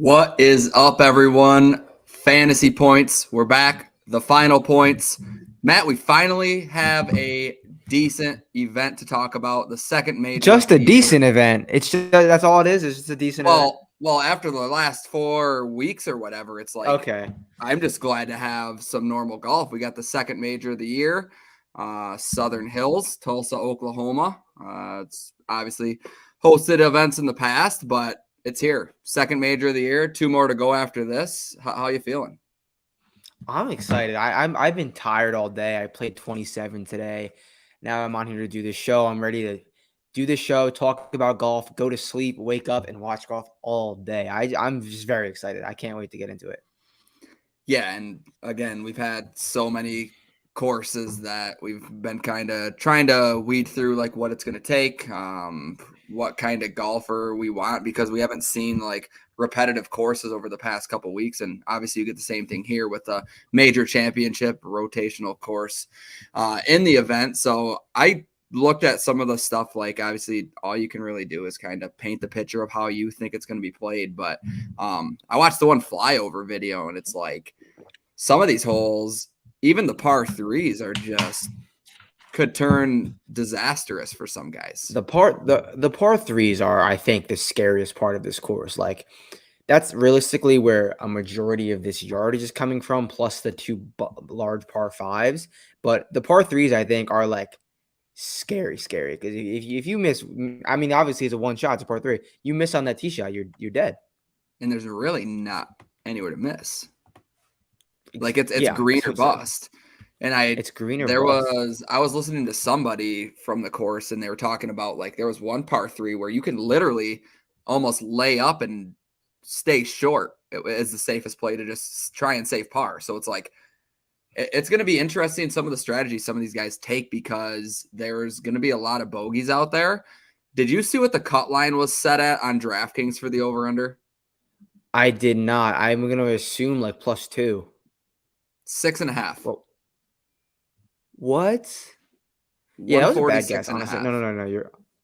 What is up, everyone? Fantasy points. We're back. The final points. Matt, we finally have a decent event to talk about. The second major. Just of a the decent year. event. It's just that's all it is. It's just a decent event. Well, after the last 4 weeks or whatever, it's like Okay. I'm just glad to have some normal golf. We got the second major of the year, Southern Hills, Tulsa, Oklahoma. It's obviously hosted events in the past, but it's here. Second major of the year. 2 more to go after this. How you feeling? I'm excited. I've been tired all day. I played 27 today. Now I'm on here to do this show. I'm ready to do this show, talk about golf, go to sleep, wake up, and watch golf all day. I'm just very excited. I can't wait to get into it. Yeah, and again, we've had so many courses that we've been kind of trying to weed through like what it's going to take, what kind of golfer we want, because we haven't seen like repetitive courses over the past couple of weeks. And obviously you get the same thing here with the major championship rotational course in the event. So I looked at some of the stuff, like obviously all you can really do is kind of paint the picture of how you think it's going to be played. But I watched the one flyover video, and it's like some of these holes, even the par threes, are just could turn disastrous for some guys. The par threes are, I think, the scariest part of this course. Like, that's realistically where a majority of this yardage is coming from, plus the two large par fives. But the par threes, I think, are like scary because if you miss, I mean, obviously it's a one shot, it's a par three. You miss on that tee shot, you're dead. And there's really not anywhere to miss. Like it's Yeah, green or bust. And it's green or bust. I was listening to somebody from the course, and they were talking about like there was one par three where you can literally almost lay up and stay short. It is the safest play to just try and save par. So it's like it's going to be interesting, some of the strategies some of these guys take, because there's going to be a lot of bogeys out there. Did you see what the cut line was set at on DraftKings for the over-under? I did not. I'm going to assume like +2. 6.5. Well, what? Yeah, that was a bad guess, honestly. No.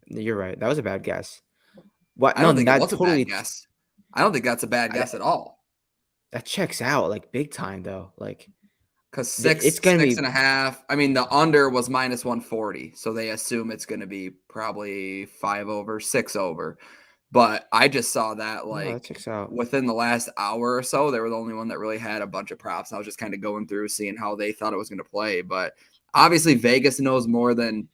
You're right. That was a bad guess. What? I don't think that it was totally a bad guess. I don't think that's a bad guess at all. That checks out like big time though. Like, because it's gonna be 6.5. I mean, the under was -140, so they assume it's going to be probably 5 over, 6 over. But I just saw that that checks out. within the last hour or so, they were the only one that really had a bunch of props. I was just kind of going through, seeing how they thought it was going to play. But obviously, Vegas knows more than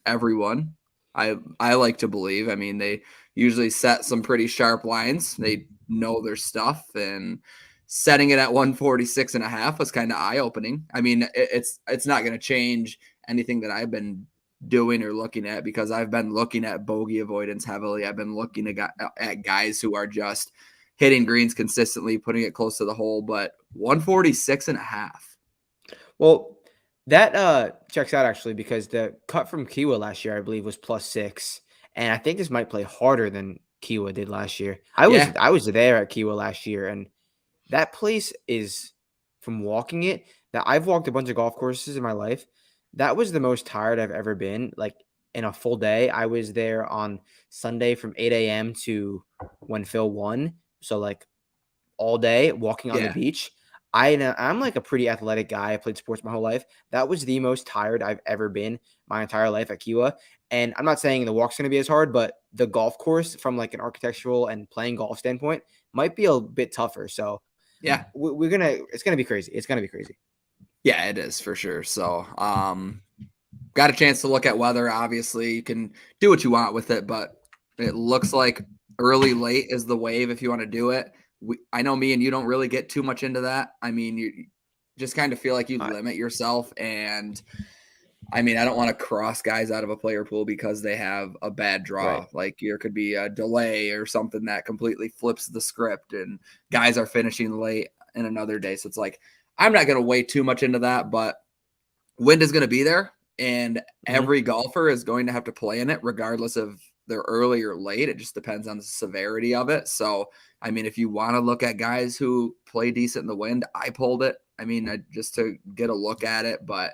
everyone. I like to believe. I mean, they usually set some pretty sharp lines. They know their stuff, and setting it at 146.5 was kind of eye-opening. I mean, it's not going to change anything that I've been doing or looking at, because I've been looking at bogey avoidance heavily. I've been looking at guys who are just hitting greens consistently, putting it close to the hole. But 146.5. Well, that checks out actually, because the cut from Kiwa last year, I believe, was +6, and I think this might play harder than Kiwa did last year. I was there at Kiwa last year, and that place is, from walking it, that I've walked a bunch of golf courses in my life. That was the most tired I've ever been, like in a full day. I was there on Sunday from 8 a.m. to when Phil won. So like all day walking on the beach. I'm like a pretty athletic guy. I played sports my whole life. That was the most tired I've ever been my entire life at Kiwa. And I'm not saying the walk's going to be as hard, but the golf course from like an architectural and playing golf standpoint might be a bit tougher. So yeah, it's going to be crazy. It's going to be crazy. Yeah, it is for sure. So, got a chance to look at weather. Obviously, you can do what you want with it, but it looks like early, late is the wave if you want to do it. I know me and you don't really get too much into that. I mean, you just kind of feel like you limit yourself. And I mean, I don't want to cross guys out of a player pool because they have a bad draw. Right. Like there could be a delay or something that completely flips the script, and guys are finishing late in another day. So it's like, I'm not going to weigh too much into that, but wind is going to be there, and every golfer is going to have to play in it regardless of they're early or late. It just depends on the severity of it. So, I mean, if you want to look at guys who play decent in the wind, I pulled it. I mean, just to get a look at it, but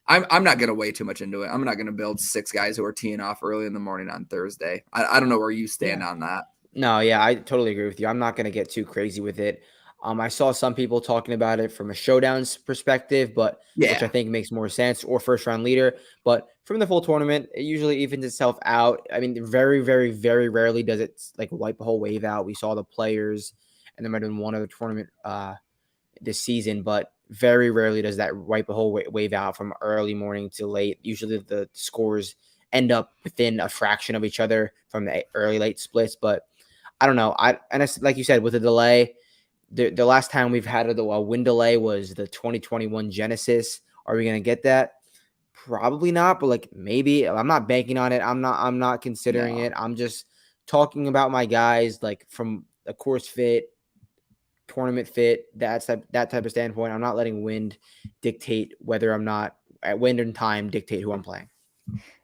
I'm not going to weigh too much into it. I'm not going to build 6 guys who are teeing off early in the morning on Thursday. I don't know where you stand on that. No, yeah, I totally agree with you. I'm not going to get too crazy with it. I saw some people talking about it from a showdowns perspective, but which I Yeah, think makes more sense, or first round leader. But from the full tournament, it usually evens itself out. I mean, very, very, very rarely does it like wipe a whole wave out. We saw the players, and there might have been one other tournament this season, but very rarely does that wipe a whole wave out from early morning to late. Usually the scores end up within a fraction of each other from the early late splits, but I don't know. It's like you said with the delay. The last time we've had a win delay was the 2021 Genesis. Are we gonna get that? Probably not, but like maybe. I'm not banking on it. I'm not considering no, it. I'm just talking about my guys like from a course fit, tournament fit, that type of standpoint. I'm not letting wind dictate whether I'm not at wind and time dictate who I'm playing.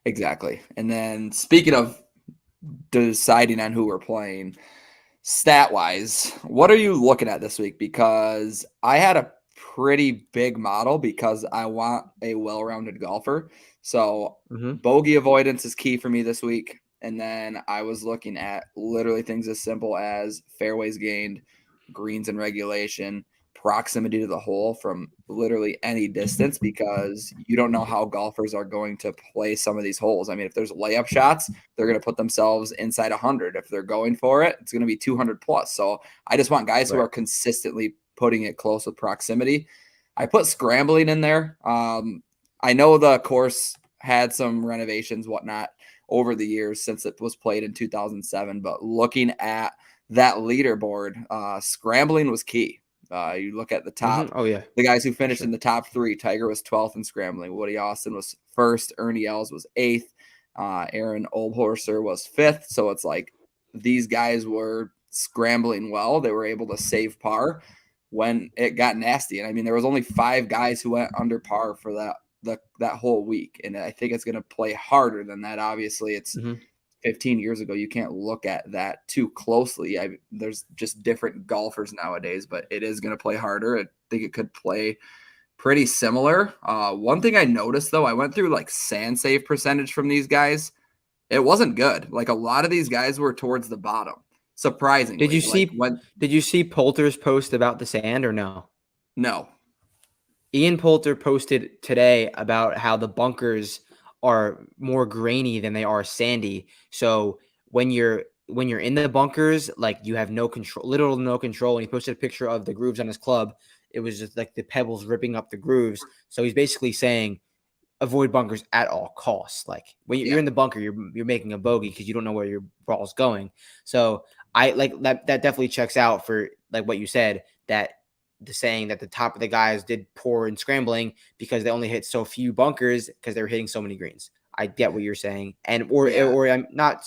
exactly. And then speaking of deciding on who we're playing, stat wise, what are you looking at this week? Because I had a pretty big model because I want a well rounded golfer. So Mm-hmm. bogey avoidance is key for me this week. And then I was looking at literally things as simple as fairways gained, greens and regulation, proximity to the hole from literally any distance because you don't know how golfers are going to play some of these holes. I mean, if there's layup shots, they're going to put themselves inside 100. If they're going for it, it's going to be 200 plus. So I just want guys who Right. are consistently putting it close with proximity. I put scrambling in there. I know the course had some renovations, whatnot, over the years since it was played in 2007. But looking at that leaderboard, scrambling was key. You look at the top, Mm-hmm. Oh yeah, the guys who for finished in sure. the top three. Tiger was 12th in scrambling. Woody Austin was first. Ernie Els was eighth. Aaron Oldhorser was fifth. So it's like these guys were scrambling well. They were able to save par when it got nasty. And I mean, there was only 5 guys who went under par for that whole week. And I think it's going to play harder than that. Obviously, it's Mm-hmm. 15 years ago. You can't look at that too closely. There's just different golfers nowadays, but it is going to play harder. I think it could play pretty similar. One thing I noticed though, I went through like sand save percentage from these guys. It wasn't good. Like a lot of these guys were towards the bottom, Did you surprisingly. Like see? when Did you see Poulter's post about the sand or no? no, Ian Poulter posted today about how the bunkers are more grainy than they are sandy. So when you're in the bunkers, like you have no control, literal no control. And he posted a picture of the grooves on his club. It was just like the pebbles ripping up the grooves. So he's basically saying avoid bunkers at all costs. Like when you're yeah, in the bunker, you're making a bogey because you don't know where your ball's going. So I like that. That definitely checks out for like what you said, that the saying that the top of the guys did poor in scrambling because they only hit so few bunkers because they were hitting so many greens. I get what you're saying, and yeah. or I'm not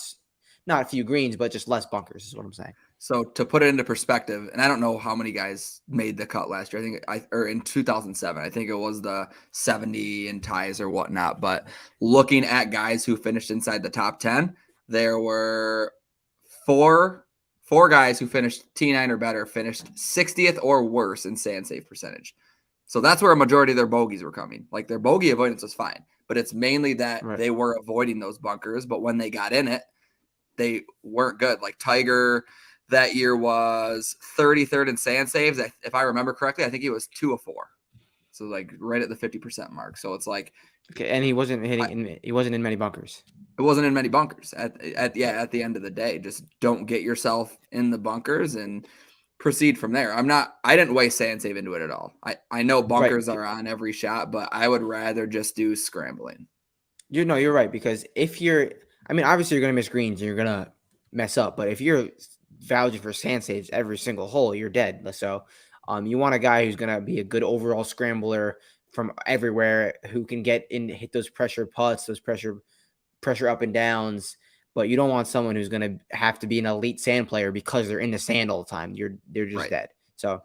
a few greens, but just less bunkers is what I'm saying. So to put it into perspective, and I don't know how many guys made the cut last year. Or in 2007, I think it was the 70 and ties or whatnot. But looking at guys who finished inside the top 10, there were four four guys who finished T9 or better finished 60th or worse in sand save percentage. So that's where a majority of their bogeys were coming. Like their bogey avoidance was fine, but it's mainly that Right. they were avoiding those bunkers. But when they got in it, they weren't good. Like Tiger that year was 33rd in sand saves. If I remember correctly, I think he was 2 of 4. So like right at the 50% mark. So it's like Okay, and he wasn't in many bunkers. it wasn't in many bunkers at the end of the day. Just don't get yourself in the bunkers and proceed from there. I didn't weigh sand save into it at all. I know Right. bunkers are on every shot, but I would rather just do scrambling. You're right, because if you're, I mean, obviously you're gonna miss greens and you're gonna mess up, but if you're vouching for sand saves every single hole, you're dead. So, you want a guy who's gonna be a good overall scrambler from everywhere, who can get in, hit those pressure putts, those pressure up and downs. But you don't want someone who's gonna have to be an elite sand player because they're in the sand all the time. They're just Right. dead. So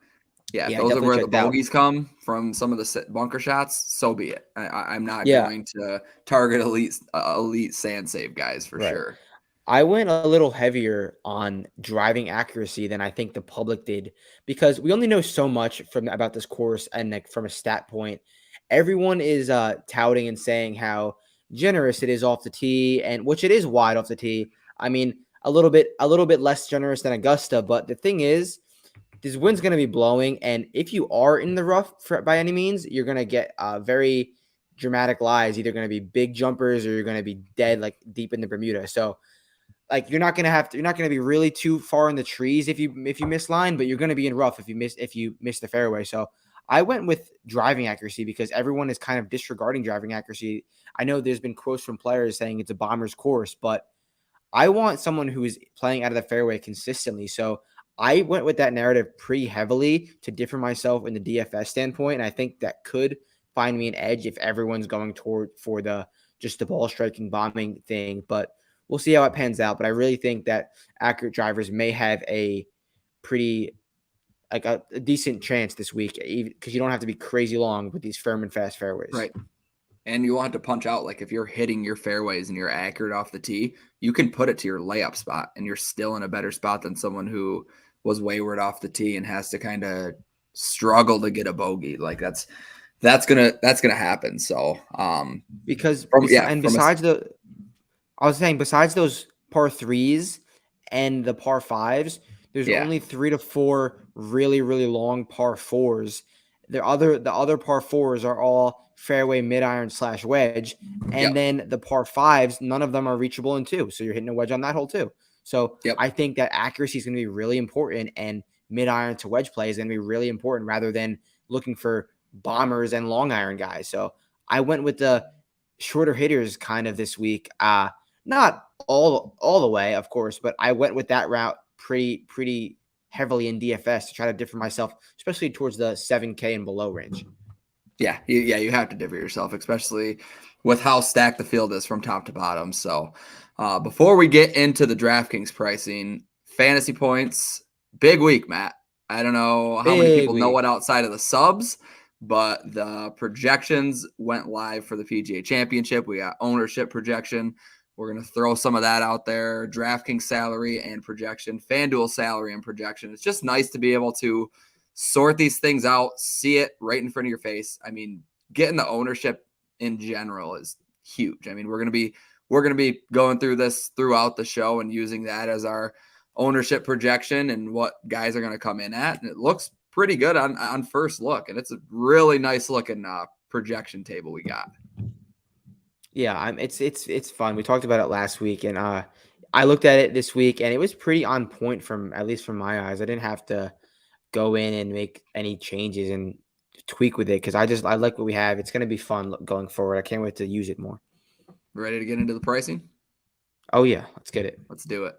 Yeah, if yeah, I those are definitely where the checked out. bogeys come from, some of the bunker shots, so be it. I'm not Yeah, going to target elite sand save guys for right. sure. I went a little heavier on driving accuracy than I think the public did because we only know so much from about this course, and like from a stat point, everyone is touting and saying how generous it is off the tee, and which it is wide off the tee. I mean, a little bit less generous than Augusta. But the thing is, this wind's going to be blowing, and if you are in the rough by any means, you're going to get very dramatic lies. Either going to be big jumpers or you're going to be dead, like deep in the Bermuda. So, like you're not going to be really too far in the trees if you miss line, but you're going to be in rough if you miss the fairway. So I went with driving accuracy because everyone is kind of disregarding driving accuracy. I know there's been quotes from players saying it's a bomber's course, but I want someone who is playing out of the fairway consistently. So I went with that narrative pretty heavily to differ myself in the DFS standpoint. And I think that could find me an edge if everyone's going toward for just the ball striking bombing thing. But we'll see how it pans out. But I really think that accurate drivers may have a pretty like a decent chance this week because you don't have to be crazy long with these firm and fast fairways. Right. And you want to punch out, like if you're hitting your fairways and you're accurate off the tee, you can put it to your layup spot and you're still in a better spot than someone who was wayward off the tee and has to kind of struggle to get a bogey. Like that's gonna happen. So besides those par threes and the par fives, there's only 3 to 4 really, really long par fours. The other par fours are all fairway, mid iron / wedge. And then the par fives, none of them are reachable in 2. So you're hitting a wedge on that hole too. So I think that accuracy is going to be really important, and mid iron to wedge play is going to be really important rather than looking for bombers and long iron guys. So I went with the shorter hitters kind of this week. Not all the way, of course, but I went with that route pretty heavily in DFS to try to differ myself, especially towards the 7K and below range. Yeah, you have to differ yourself, especially with how stacked the field is from top to bottom. So before we get into the DraftKings pricing, fantasy points, big week, Matt. I don't know how many people know it outside of the subs, but the projections went live for the PGA Championship. We got ownership projection. We're going to throw some of that out there. DraftKings salary and projection, FanDuel salary and projection. It's just nice to be able to sort these things out, see it right in front of your face. I mean, getting the ownership in general is huge. I mean, we're going to be going through this throughout the show and using that as our ownership projection and what guys are going to come in at. And it looks pretty good on first look. And it's a really nice looking projection table we got. Yeah, it's fun. We talked about it last week, and I looked at it this week, and it was pretty on point at least from my eyes. I didn't have to go in and make any changes and tweak with it because I like what we have. It's going to be fun going forward. I can't wait to use it more. Ready to get into the pricing? Oh yeah, let's get it. Let's do it.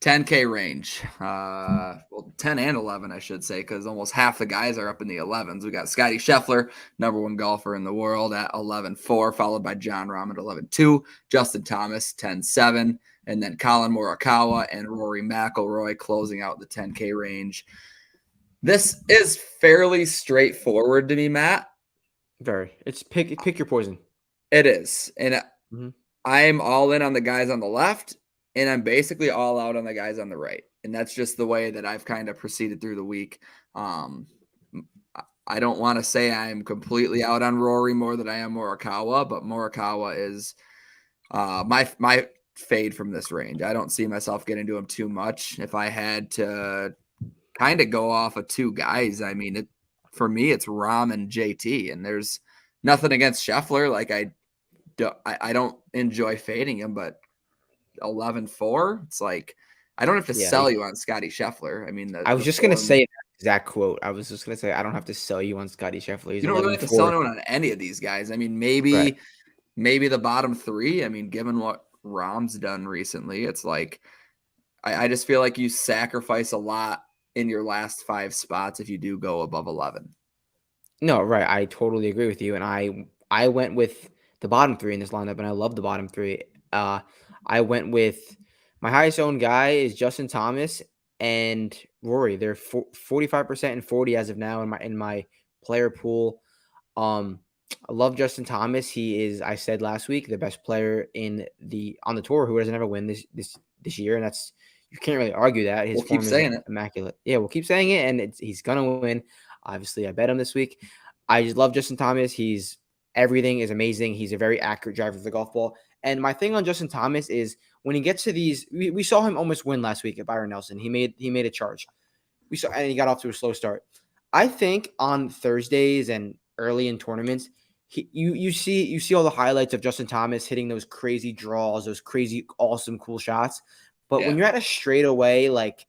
10K range. Well, 10 and 11, I should say, because almost half the guys are up in the 11s. We got Scotty Scheffler, number 1 golfer in the world at 11.4, followed by Jon Rahm at 11.2, Justin Thomas 10.7, and then Colin Morikawa and Rory McIlroy closing out the 10K range. This is fairly straightforward to me, Matt. Very. It's pick your poison. It is, and I'm all in on the guys on the left. And I'm basically all out on the guys on the right. And that's just the way that I've kind of proceeded through the week. I don't want to say I'm completely out on Rory more than I am Morikawa, but Morikawa is my fade from this range. I don't see myself getting to him too much. If I had to kind of go off of 2 guys, I mean, for me, it's Rahm and JT. And there's nothing against Scheffler. Like I don't enjoy fading him, but 11.4. It's like I don't have to sell you on Scotty Scheffler. I mean, I was just gonna say that exact quote. I was just gonna say I don't have to sell you on Scotty Scheffler. You don't really have to sell anyone on any of these guys. I mean, maybe the bottom 3. I mean, given what Rahm's done recently, it's like I just feel like you sacrifice a lot in your last 5 spots if you do go above 11. No, right. I totally agree with you, and I went with the bottom 3 in this lineup, and I love the bottom 3. I went with my highest owned guy is Justin Thomas and Rory. They're 45% and 40 as of now in my player pool. I love Justin Thomas. He is, I said last week, the best player on the tour who doesn't ever win this year, and that's you can't really argue that. His form is immaculate. Yeah, we'll keep saying it, and he's gonna win. Obviously, I bet him this week. I just love Justin Thomas. Everything is amazing. He's a very accurate driver of the golf ball. And my thing on Justin Thomas is when he gets to these, we saw him almost win last week at Byron Nelson. He made a charge. We saw, and he got off to a slow start. I think on Thursdays and early in tournaments, you see all the highlights of Justin Thomas hitting those crazy draws, those crazy awesome cool shots. But when you're at a straightaway, like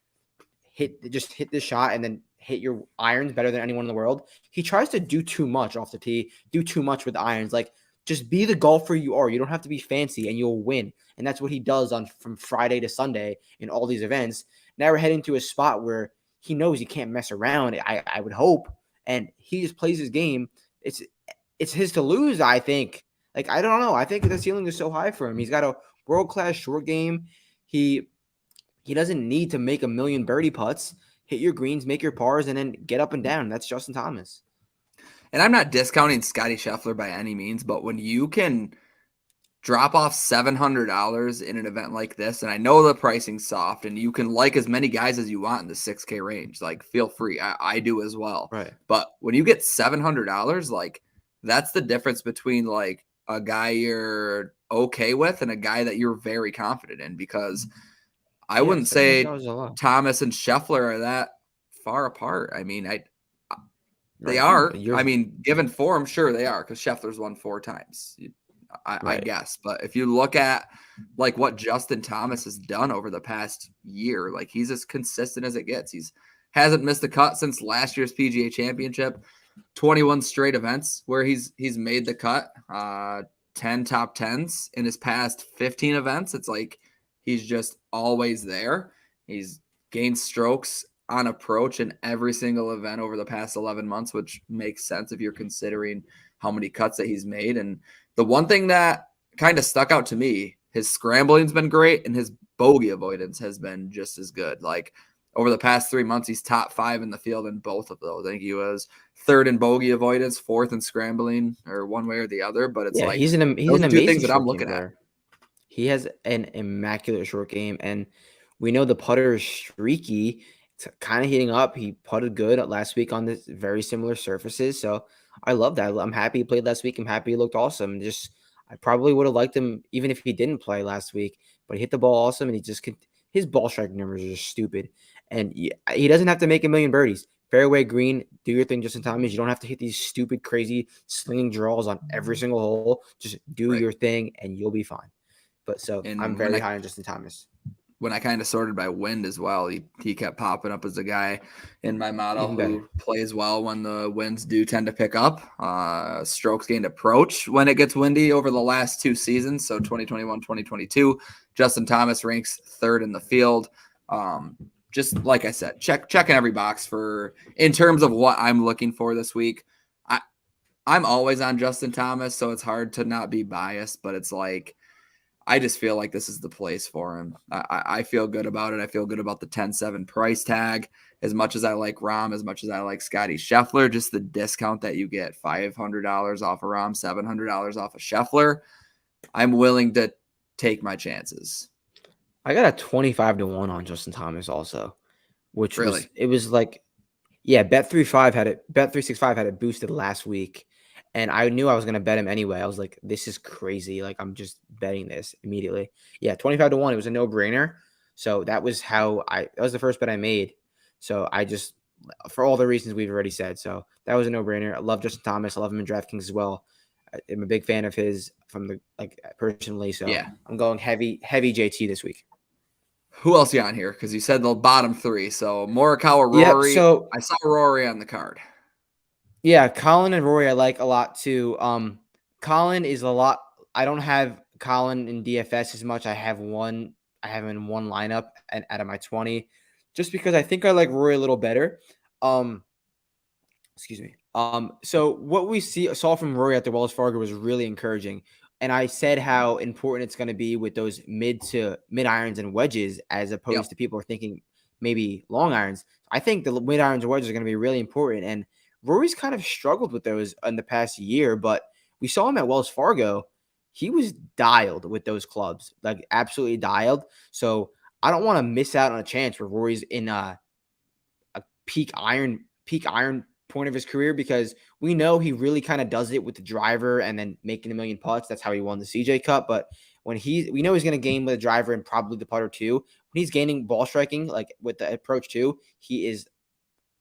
hit the shot and then hit your irons better than anyone in the world, he tries to do too much off the tee, do too much with the irons. Like, just be the golfer you are. You don't have to be fancy and you'll win. And that's what he does from Friday to Sunday in all these events. Now we're heading to a spot where he knows he can't mess around, I would hope. And he just plays his game. It's his to lose, I think. Like, I don't know. I think the ceiling is so high for him. He's got a world-class short game. He doesn't need to make a million birdie putts. Hit your greens, make your pars, and then get up and down. That's Justin Thomas. And I'm not discounting Scotty Scheffler by any means, but when you can drop off $700 in an event like this, and I know the pricing's soft, and you can like as many guys as you want in the 6K range, like, feel free. I do as well. Right. But when you get $700, like, that's the difference between like a guy you're okay with and a guy that you're very confident in, because I wouldn't say Thomas and Scheffler are that far apart. I mean, they are. I mean, given form, sure they are, because Scheffler's won 4 times. I guess. But if you look at like what Justin Thomas has done over the past year, like, he's as consistent as it gets. Hasn't missed a cut since last year's PGA Championship. 21 straight events where he's made the cut. 10 top 10s in his past 15 events. It's like he's just always there. He's gained strokes on approach in every single event over the past 11 months, which makes sense if you're considering how many cuts that he's made. And the one thing that kind of stuck out to me, his scrambling's been great and his bogey avoidance has been just as good. Like, over the past 3 months, he's top 5 in the field in both of those. I think he was 3rd in bogey avoidance, 4th in scrambling, or one way or the other. But it's like, he's an amazing things that I'm looking at. He has an immaculate short game, and we know the putter is streaky. It's kind of heating up. He putted good last week on this very similar surfaces. So I love that. I'm happy he played last week. I'm happy he looked awesome. I probably would have liked him even if he didn't play last week, but he hit the ball awesome, and his ball striking numbers are just stupid. And he doesn't have to make a million birdies. Fairway green, do your thing, Justin Thomas. You don't have to hit these stupid, crazy slinging draws on every single hole. Just do your thing, and you'll be fine. But I'm very high on Justin Thomas. When I kind of sorted by wind as well, he kept popping up as a guy in my model who plays well when the winds do tend to pick up. Strokes gained approach when it gets windy over the last 2 seasons. So 2021, 2022, Justin Thomas ranks 3rd in the field. Just like I said, checking every box in terms of what I'm looking for this week. I'm always on Justin Thomas, so it's hard to not be biased, but it's like, I just feel like this is the place for him. I feel good about it. I feel good about the 10-7 price tag. As much as I like Rahm, as much as I like Scotty Scheffler, just the discount that you get, $500 off of Rahm, $700 off of Scheffler, I'm willing to take my chances. I got a 25-1 on Justin Thomas also, which really? It was like, yeah, Bet365 had it boosted last week. And I knew I was going to bet him anyway. I was like, this is crazy. Like, I'm just betting this immediately. Yeah, 25-1. It was a no-brainer. So that was that was the first bet I made. So I just, for all the reasons we've already said. So that was a no-brainer. I love Justin Thomas. I love him in DraftKings as well. I'm a big fan of his personally. So yeah, I'm going heavy JT this week. Who else you on here? Because you said the bottom 3. So Morikawa, Rory. Yeah, so I saw Rory on the card. Yeah, Colin and Rory I like a lot too. Colin is a lot. I don't have Colin in DFS as much. I have him in one lineup and out of my 20, just because I think I like Rory a little better. Excuse me. So what we saw from Rory at the Wells Fargo was really encouraging. And I said how important it's going to be with those mid irons and wedges, as opposed to people are thinking maybe long irons. I think the mid irons and wedges are going to be really important. And Rory's kind of struggled with those in the past year, but we saw him at Wells Fargo. He was dialed with those clubs, like absolutely dialed. So I don't want to miss out on a chance where Rory's in a peak iron point of his career, because we know he really kind of does it with the driver and then making a million putts. That's how he won the CJ Cup. But we know he's going to gain with a driver and probably the putter too. When he's gaining ball striking, like with the approach too, he's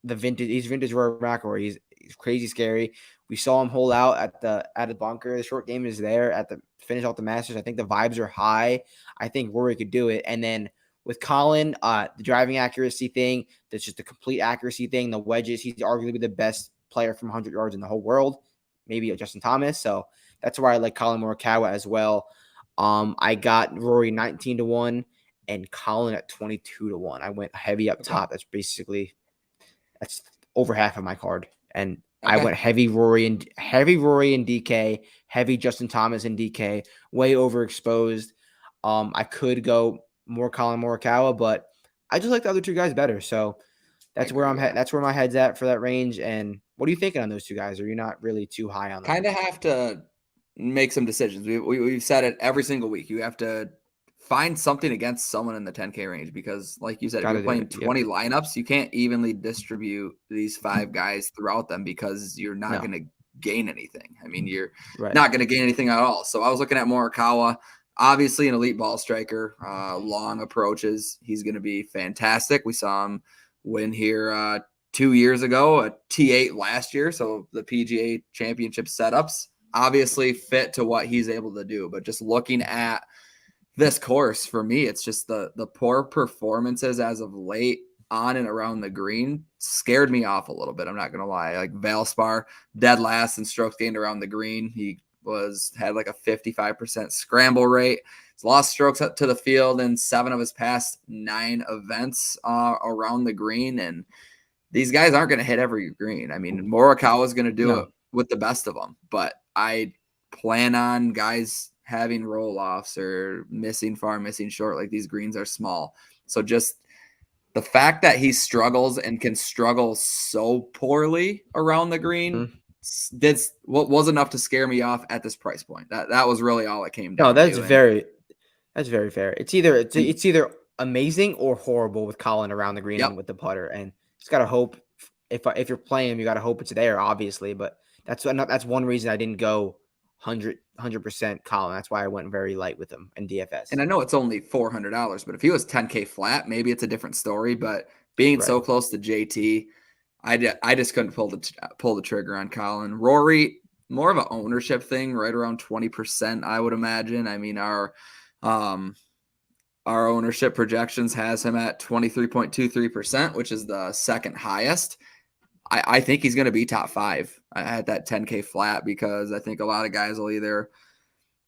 vintage Rory McIlroy. He's crazy scary. We saw him hold out at the bunker. The short game is there at the finish off the Masters. I think the vibes are high. I think Rory could do it. And then with Colin, the driving accuracy thing, that's just a complete accuracy thing. The wedges, he's arguably the best player from 100 yards in the whole world. Maybe Justin Thomas. So that's why I like Colin Morikawa as well. I got Rory 19-1 and Colin at 22-1. I went heavy up top. That's over half of my card. And I went heavy Rory and DK, heavy Justin Thomas and DK, way overexposed. I could go more Colin Morikawa, but I just like the other two guys better. So that's where that's where my head's at for that range. And what are you thinking on those two guys? Are you not really too high on them? Kind of have to make some decisions. We've said it every single week. You have to find something against someone in the 10K range because, like you said, if you're playing 20 lineups, you can't evenly distribute these 5 guys throughout them because you're not going to gain anything. I mean, you're not going to gain anything at all. So I was looking at Morikawa, obviously an elite ball striker, long approaches. He's going to be fantastic. We saw him win here 2 years ago, a T8 last year. So the PGA Championship setups obviously fit to what he's able to do. But just looking at this course, for me, it's just the poor performances as of late on and around the green scared me off a little bit. I'm not going to lie. Like Valspar, dead last in strokes gained around the green. He had like a 55% scramble rate. He's lost strokes up to the field in 7 of his past 9 events around the green. And these guys aren't going to hit every green. I mean, Morikawa is going to do it with the best of them, but I plan on guys having roll-offs or missing far, missing short. Like these greens are small. So just the fact that he struggles and can struggle so poorly around the green was enough to scare me off at this price point. That was really all it came down to. That's very fair. It's either amazing or horrible with Colin around the green and with the putter. And just got to hope if you're playing him, you got to hope it's there, obviously. But that's one reason I didn't go 100% Colin. That's why I went very light with him in DFS. And I know it's only $400, but if he was 10K flat, maybe it's a different story. But being so close to JT, I just couldn't pull the trigger on Colin. Rory, more of an ownership thing, right around 20%, I would imagine. I mean, our ownership projections has him at 23.23%, which is the second highest. I think he's going to be top 5 at that 10K flat because I think a lot of guys will either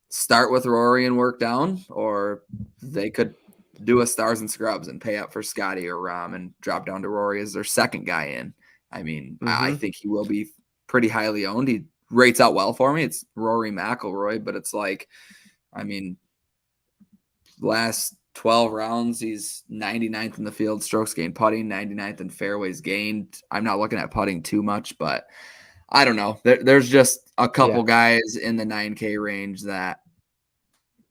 start with Rory and work down, or they could do a stars and scrubs and pay up for Scotty or Rahm and drop down to Rory as their second guy in. I mean, I think he will be pretty highly owned. He rates out well for me. It's Rory McIlroy, but it's like, I mean, last 12 rounds, he's 99th in the field, strokes gained putting, 99th in fairways gained. I'm not looking at putting too much, but I don't know. There's just a couple guys in the 9K range that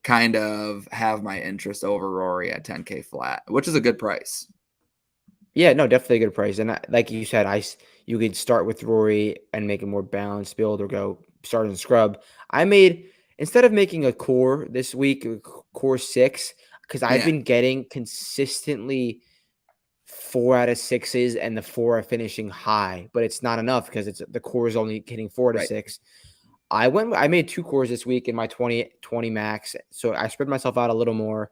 kind of have my interest over Rory at 10K flat, which is a good price. Yeah, no, definitely a good price. And like you said, you could start with Rory and make a more balanced build, or go start and scrub. Instead of making a core this week, core 6, because I've been getting consistently 4 out of 6s, and the 4 are finishing high, but it's not enough because the core is only hitting 4 to 6. I made 2 cores this week in my 20 max, so I spread myself out a little more.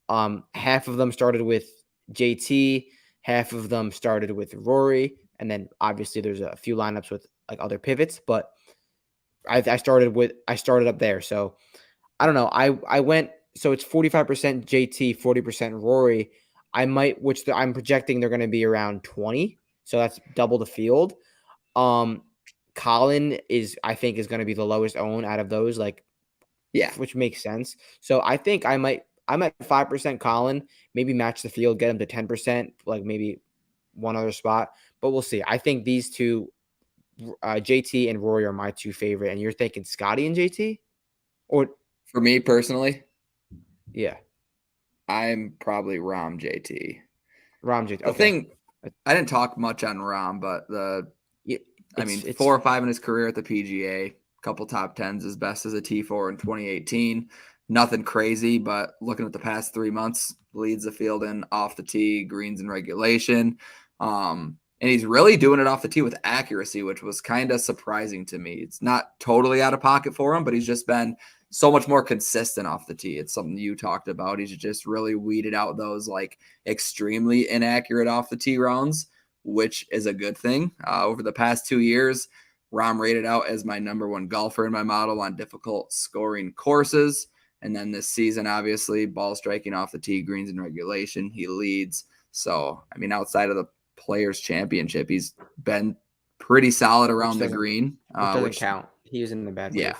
Half of them started with JT, half of them started with Rory, and then obviously there's a few lineups with like other pivots, but I started up there. So I don't know. I went, so it's 45% JT, 40% Rory. I'm projecting they're going to be around 20. So that's double the field. Colin I think is going to be the lowest owned out of those, which makes sense. So I think I'm at 5% Colin, maybe match the field, get him to 10%, like maybe one other spot, but we'll see. I think these two, JT and Rory, are my 2 favorite. And you're thinking Scotty and JT? Or for me personally, yeah, I'm probably Rahm JT. Rahm JT. The thing, I didn't talk much on Rahm, but 4 or 5 in his career at the PGA, couple top 10s, as best as a T4 in 2018. Nothing crazy, but looking at the past 3 months, leads the field in off the tee, greens in regulation. And he's really doing it off the tee with accuracy, which was kind of surprising to me. It's not totally out of pocket for him, but he's just been so much more consistent off the tee. It's something you talked about. He's just really weeded out those like extremely inaccurate off the tee rounds, which is a good thing. Over the past 2 years, Rahm rated out as my number one golfer in my model on difficult scoring courses. And then this season, obviously, ball striking off the tee, greens in regulation, he leads. So, I mean, outside of the Players Championship, he's been pretty solid around the green. Which doesn't count. He was in the bad wave.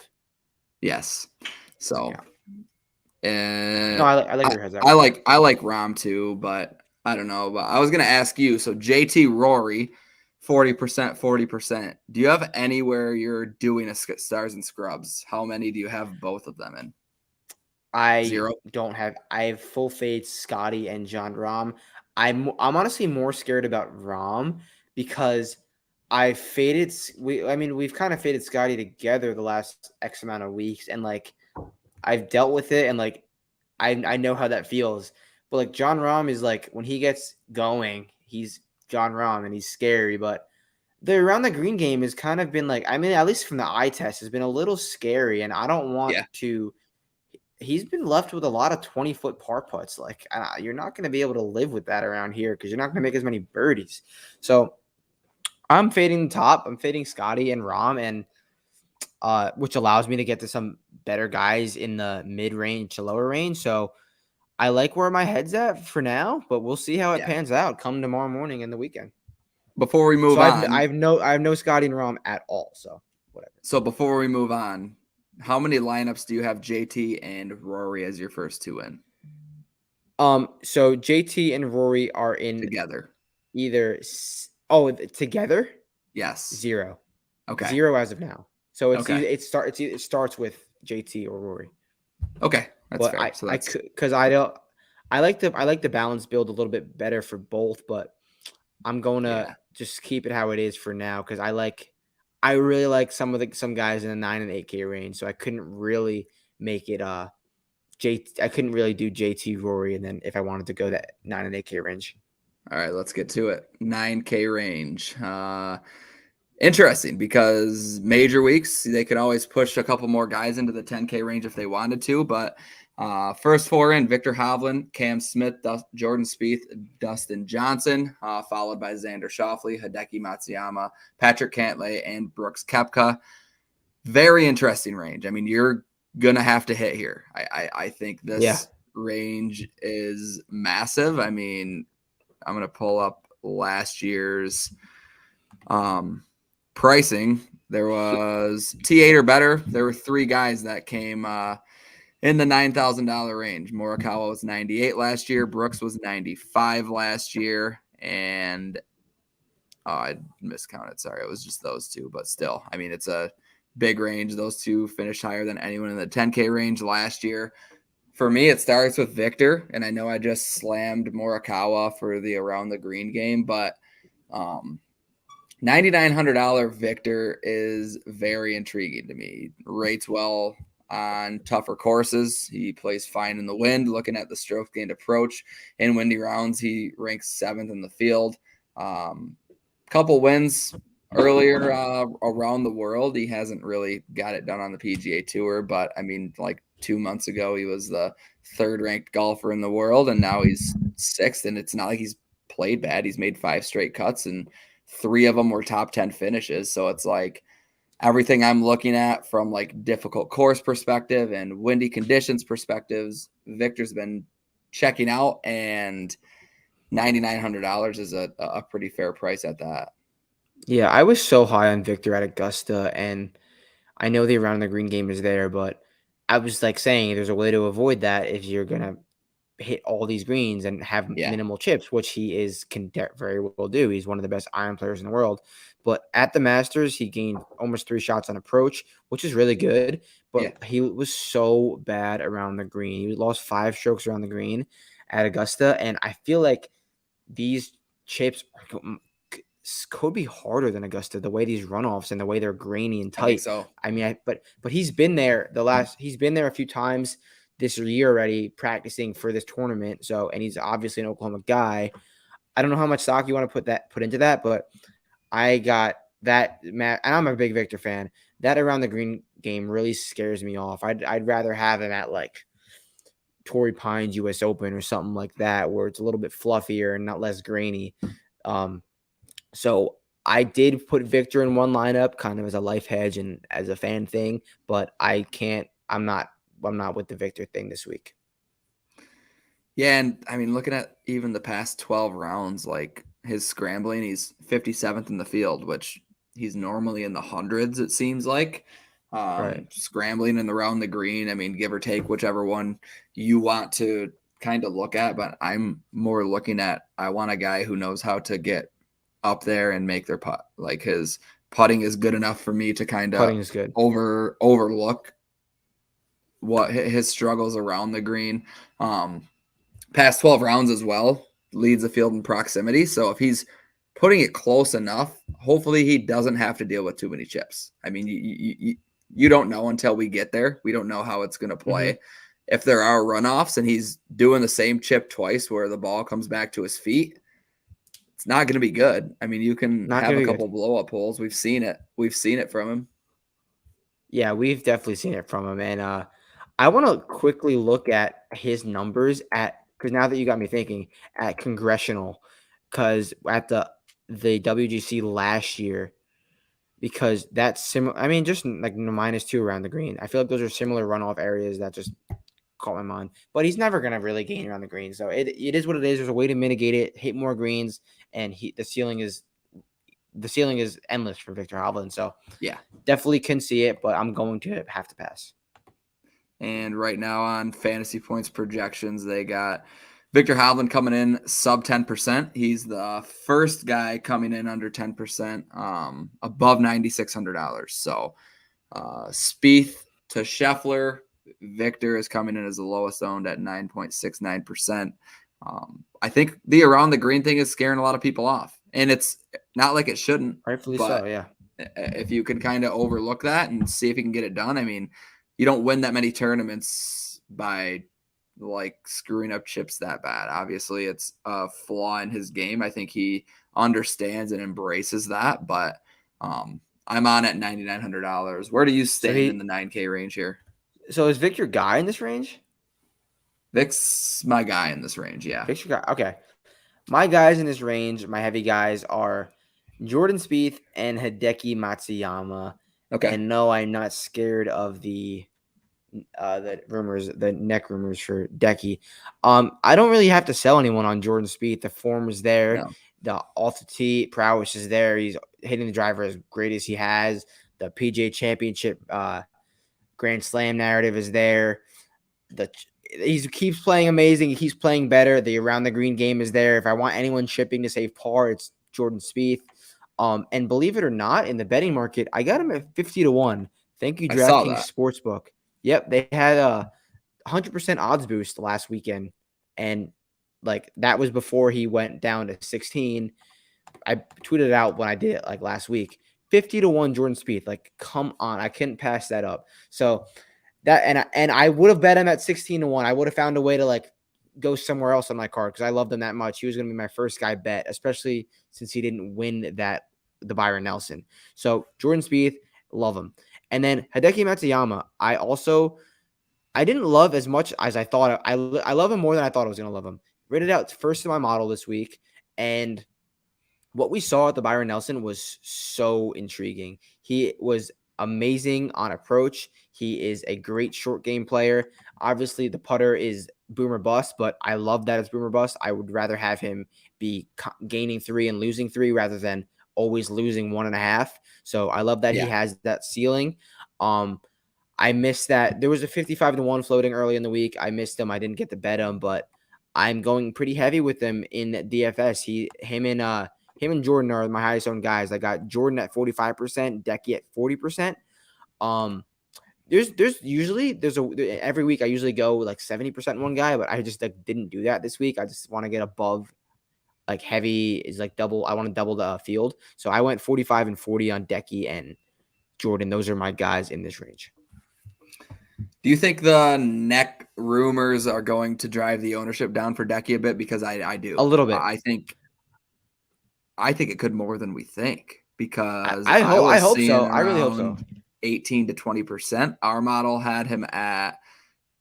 Yes. So, no, I like your heads up. I like Rahm too, but I don't know. But I was gonna ask you. So JT Rory, 40%, 40%. Do you have anywhere you're doing a Stars and Scrubs? How many do you have both of them in? Zero. I have full fade Scotty and Jon Rahm. I'm honestly more scared about Rahm because we've kind of faded Scotty together the last X amount of weeks, and like I've dealt with it, and like I know how that feels. But like Jon Rahm is like when he gets going, he's Jon Rahm and he's scary. But the around the green game has kind of been like, I mean, at least from the eye test, has been a little scary, and I don't want to. He's been left with a lot of 20-foot par putts. Like you're not going to be able to live with that around here because you're not going to make as many birdies. So I'm fading the top. I'm fading Scotty and Rahm, and which allows me to get to some better guys in the mid-range to lower range. So I like where my head's at for now, but we'll see how it pans out come tomorrow morning and the weekend. Before we move on, I have no Scotty and Rahm at all. So whatever. So before we move on, how many lineups do you have JT and Rory as your first two in? So JT and Rory are in together. Together? Yes. 0. Okay. 0 as of now. So it starts with JT or Rory. Okay, that's fair. I like the balance build a little bit better for both, but I'm going to just keep it how it is for now because I really like some guys in the 9 and 8K range, so I couldn't really make it I couldn't really do JT Rory, and then if I wanted to go that 9 and 8K range. All right, let's get to it. 9K range. Interesting because major weeks they could always push a couple more guys into the 10K range if they wanted to, but first 4 in: Victor Hovland, Cam Smith, Jordan Spieth, Dustin Johnson, followed by Xander Schauffele, Hideki Matsuyama, Patrick Cantlay, and Brooks Koepka. Very interesting range. I mean, you're gonna have to hit here. I think this range is massive. I mean, I'm gonna pull up last year's pricing. There was T8 or better. There were 3 guys that came in the $9,000 range. Morikawa was 98 last year. Brooks was 95 last year. And I miscounted. Sorry, it was just those 2. But still, I mean, it's a big range. Those 2 finished higher than anyone in the 10K range last year. For me, it starts with Victor. And I know I just slammed Morikawa for the around the green game. But $9,900 Victor is very intriguing to me. Rates well on tougher courses. He plays fine in the wind. Looking at the stroke gained approach in windy rounds, he ranks 7th in the field. Couple wins earlier around the world. He hasn't really got it done on the PGA Tour, but I mean, like 2 months ago, he was the 3rd ranked golfer in the world, and now he's 6th. And it's not like he's played bad. He's made 5 straight cuts, and 3 of them were top 10 finishes. So it's like, everything I'm looking at from like difficult course perspective and windy conditions perspectives, Victor's been checking out, and $9,900 is a pretty fair price at that. Yeah, I was so high on Victor at Augusta, and I know the around the green game is there, but I was like saying there's a way to avoid that if you're gonna hit all these greens and have minimal chips, which he can very well do. He's one of the best iron players in the world. But at the Masters, he gained almost 3 shots on approach, which is really good. But he was so bad around the green. He lost 5 strokes around the green at Augusta. And I feel like these chips could be harder than Augusta, the way these runoffs and the way they're grainy and tight. So. I mean, but he's been there he's been there a few times this year already practicing for this tournament. So, and he's obviously an Oklahoma guy. I don't know how much stock you want to put into that, but I got that, Matt, and I'm a big Victor fan. That around the green game really scares me off. I'd rather have him at like Torrey Pines US Open or something like that, where it's a little bit fluffier and not less grainy. So I did put Victor in one lineup, kind of as a life hedge and as a fan thing, but I can't. I'm not with the Victor thing this week. Yeah, and I mean, looking at even the past 12 rounds, like his scrambling, he's 57th in the field, which he's normally in the hundreds, it seems like. Right. Scrambling and around the green, I mean, give or take whichever one you want to kind of look at, but I'm more looking at, I want a guy who knows how to get up there and make their putt. Like his putting is good enough for me to kind of Putting is good. overlook what his struggles around the green. Past 12 rounds as well, leads the field in proximity. So if he's putting it close enough, hopefully he doesn't have to deal with too many chips. I mean, you don't know until we get there. We don't know how it's going to play. Mm-hmm. If there are runoffs and he's doing the same chip twice where the ball comes back to his feet, it's not going to be good. I mean, you can have a couple blow-up holes. We've seen it. We've seen it from him. Yeah, we've definitely seen it from him. And I want to quickly look at his numbers because now that you got me thinking, at Congressional, because at the WGC last year, because that's similar. I mean, just like -2 around the green. I feel like those are similar runoff areas that just caught my mind. But he's never gonna really gain around the green, so it is what it is. There's a way to mitigate it, hit more greens, and the ceiling is endless for Victor Hovland. So yeah, definitely can see it, but I'm going to have to pass. And right now on fantasy points projections, they got Victor Hovland coming in sub 10%. He's the first guy coming in under 10%, above $9,600. So Spieth to Scheffler, Victor is coming in as the lowest owned at 9.69%. I think the around the green thing is scaring a lot of people off, and it's not like it shouldn't. Rightfully so, yeah. If you can kind of overlook that and see if you can get it done, I mean, you don't win that many tournaments by like screwing up chips that bad. Obviously, it's a flaw in his game. I think he understands and embraces that, but I'm on at $9,900. Where do you stand in the 9K range here? So is Victor Guy in this range? Vic's my guy in this range, yeah. Victor Guy, okay. My guys in this range, my heavy guys are Jordan Spieth and Hideki Matsuyama. Okay. And no, I'm not scared of the rumors, the neck rumors for Decky. I don't really have to sell anyone on Jordan Spieth. The form is there. No. The off-the-tee prowess is there. He's hitting the driver as great as he has. The PGA Championship Grand Slam narrative is there. He keeps playing amazing. He keeps playing better. The around the green game is there. If I want anyone chipping to save par, it's Jordan Spieth. And believe it or not, in the betting market, I got him at 50-1. Thank you, DraftKings Sportsbook. Yep, they had a 100% odds boost last weekend, and like that was before he went down to 16. I tweeted it out when I did it like last week. 50-1 Jordan Spieth. Like, come on, I couldn't pass that up. So that and I would have bet him at 16-1. I would have found a way to like go somewhere else on my card because I loved him that much. He was going to be my first guy bet, especially since he didn't win the Byron Nelson. So Jordan Spieth, love him. And then Hideki Matsuyama, I didn't love as much as I thought. I love him more than I thought I was going to love him. Rated out first in my model this week, and what we saw at the Byron Nelson was so intriguing. He was amazing on approach. He is a great short game player. Obviously, the putter is boomer bust, but I love that it's boomer bust. I would rather have him be gaining 3 and losing 3 rather than always losing 1.5. So I love that he has that ceiling. I missed that. There was a 55-1 floating early in the week. I missed him. I didn't get to bet him, but I'm going pretty heavy with him in DFS. Him and Jordan are my highest owned guys. I got Jordan at 45%, Decky at 40%. Every week I usually go like 70% one guy, but I just didn't do that this week. I just want to get above like heavy is like double. I want to double the field. So I went 45 and 40 on Decky and Jordan. Those are my guys in this range. Do you think the neck rumors are going to drive the ownership down for Decky a bit? Because I A do. little bit. I think it could more than we think, because I I hope. I was hope seeing so. I really hope so. around 18 to 20%. Our model had him at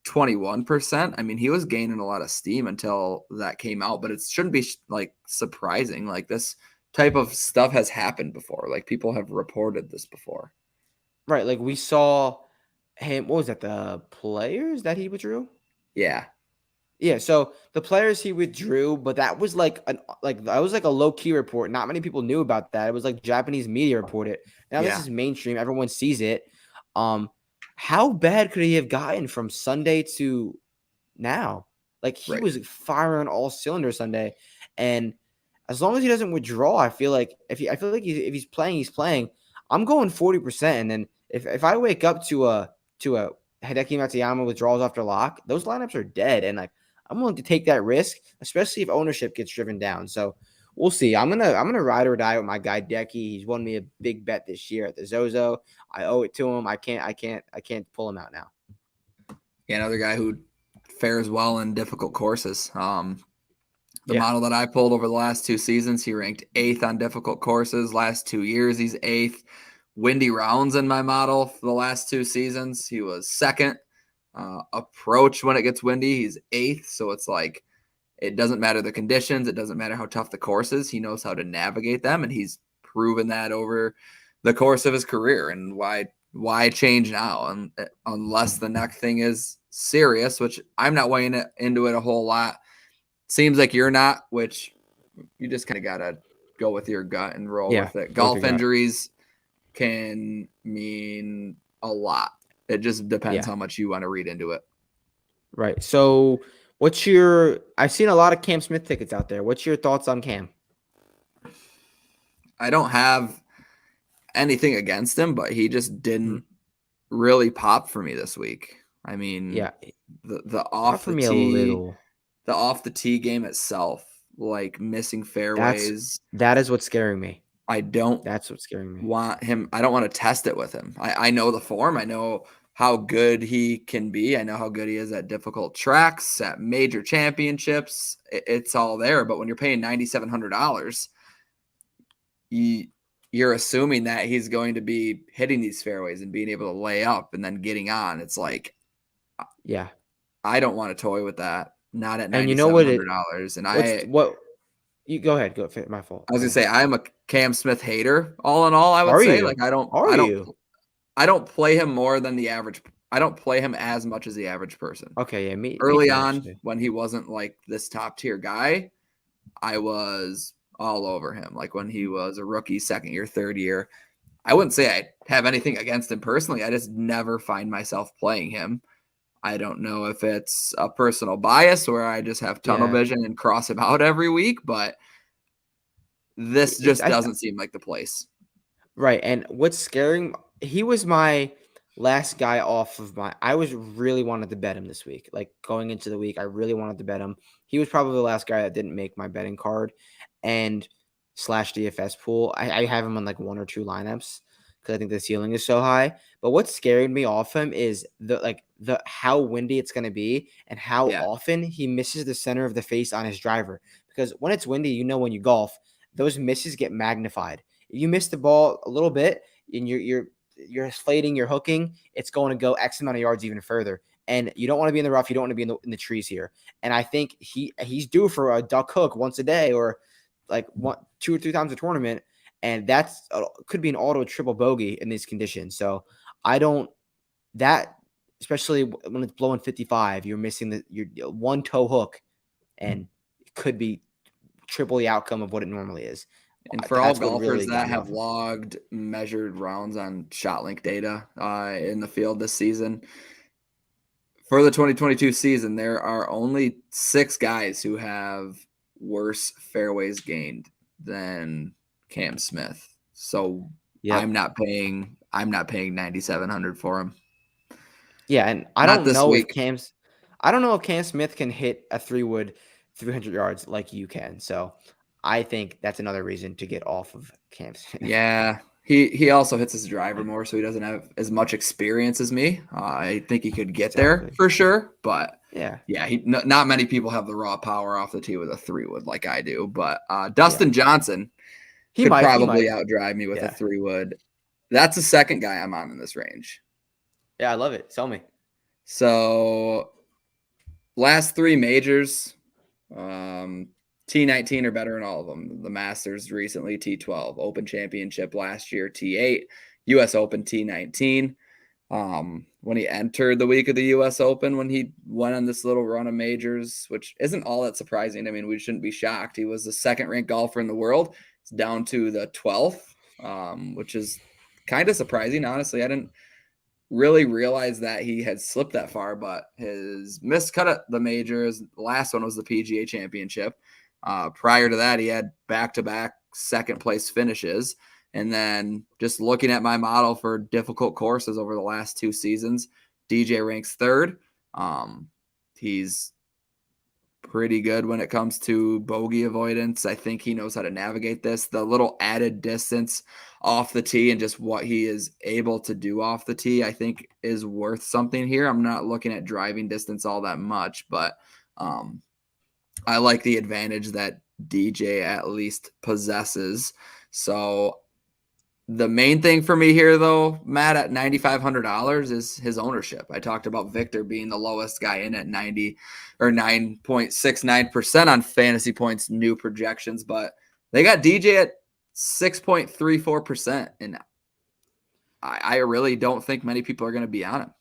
21%. I mean, he was gaining a lot of steam until that came out, but it shouldn't be like surprising. Like, this type of stuff has happened before. Like, people have reported this before. Right. Like we saw him. What was that? The players that he withdrew. Yeah. Yeah, so the players he withdrew, but that was that was like a low key report. Not many people knew about that. It was like Japanese media reported. Now this Yeah. is mainstream. Everyone sees it. Um, how bad could he have gotten from Sunday to now? Like he Right. was firing on all cylinders Sunday, and as long as he doesn't withdraw, I feel like if he's playing, he's playing. I'm going 40%, and then if I wake up to a Hideki Matsuyama withdrawals after lock, those lineups are dead, and like I'm willing to take that risk, especially if ownership gets driven down. So we'll see. I'm gonna ride or die with my guy Decky. He's won me a big bet this year at the Zozo. I owe it to him. I can't pull him out now. Yeah, another guy who fares well in difficult courses. The Yeah. model that I pulled over the last 2 seasons, he ranked 8th on difficult courses. Last 2 years, he's 8th. Windy rounds in my model for the last 2 seasons, he was 2nd. Approach when it gets windy, he's 8th. So it's like, it doesn't matter the conditions. It doesn't matter how tough the course is. He knows how to navigate them, and he's proven that over the course of his career. And why change now? And unless the neck thing is serious, which I'm not weighing it into it a whole lot. Seems like you're not, which you just kind of got to go with your gut and roll with it. Golf injuries can mean a lot. It just depends how much you want to read into it. Right. So I've seen a lot of Cam Smith tickets out there. What's your thoughts on Cam? I don't have anything against him, but he just didn't really pop for me this week. I mean, the off the tee, the off the tee game itself, like missing fairways. That is what's scaring me. That's what's scaring me. I don't want to test it with him. I know the form. I know how good he can be. I know how good he is at difficult tracks, at major championships. It's all there. But when you're paying $9,700, you're assuming that he's going to be hitting these fairways and being able to lay up and then getting on. It's like, I don't want to toy with that. Not at $9,700. And you know what? You go ahead. Go. My fault. I was gonna say I'm a Cam Smith hater. All in all, I would say like I don't play him more than the average. I don't play him as much as the average person. Okay, yeah, me early too, on actually. When he wasn't like this top tier guy, I was all over him. Like when he was a rookie, second year, third year. I wouldn't say I have anything against him personally. I just never find myself playing him. I don't know if it's a personal bias where I just have tunnel vision and cross him out every week, but this just doesn't seem like the place. Right. And what's scaring, he was my last guy off of I really wanted to bet him this week. Like going into the week, I really wanted to bet him. He was probably the last guy that didn't make my betting card and / DFS pool. I have him on like 1 or 2 lineups because I think the ceiling is so high. But what scared me off him is the how windy it's going to be and how often he misses the center of the face on his driver. Because when it's windy, when you golf, those misses get magnified. If you miss the ball a little bit and you're slating, you're hooking, it's going to go X amount of yards even further. And you don't want to be in the rough. You don't want to be in the trees here. And I think he's due for a duck hook once a day or like 2 or 3 times a tournament. And that's could be an auto triple bogey in these conditions. So especially when it's blowing 55, you're missing your one toe hook and it could be triple the outcome of what it normally is. And for all golfers that have logged measured rounds on ShotLink data in the field this season, for the 2022 season, there are only 6 guys who have worse fairways gained than Cam Smith. So I'm not paying $9,700 for him. Yeah, and I don't know if Cam Smith can hit a 3-wood 300 yards like you can. So I think that's another reason to get off of Cam Smith. Yeah. He also hits his driver more, so he doesn't have as much experience as me. I think he could get there Exactly. for sure, but Yeah. yeah, not many people have the raw power off the tee with a 3-wood like I do. But Yeah. Dustin Johnson He could might. He probably might. outdrive me with a Yeah. 3-wood. That's the second guy I'm on in this range. Yeah, I love it. Tell me. So last 3 majors, T19 or better in all of them. The Masters recently, T12, Open Championship last year, T8, US Open, T19. When he entered the week of the US Open, when he went on this little run of majors, which isn't all that surprising. I mean, we shouldn't be shocked. He was the second ranked golfer in the world. It's down to the 12th, which is kind of surprising. Honestly, I didn't really realize that he had slipped that far, but his missed cut at the majors. The last one was the PGA Championship. Prior to that, he had back-to-back second place finishes. And then just looking at my model for difficult courses over the last 2 seasons, DJ ranks third. He's pretty good when it comes to bogey avoidance. I think he knows how to navigate this. The little added distance off the tee and just what he is able to do off the tee, I think is worth something here. I'm not looking at driving distance all that much, but I like the advantage that DJ at least possesses. So the main thing for me here, though, Matt, at $9,500 is his ownership. I talked about Victor being the lowest guy in at 90 or 9.69% on fantasy points new projections, but they got DJ at 6.34%, and I really don't think many people are going to be on him.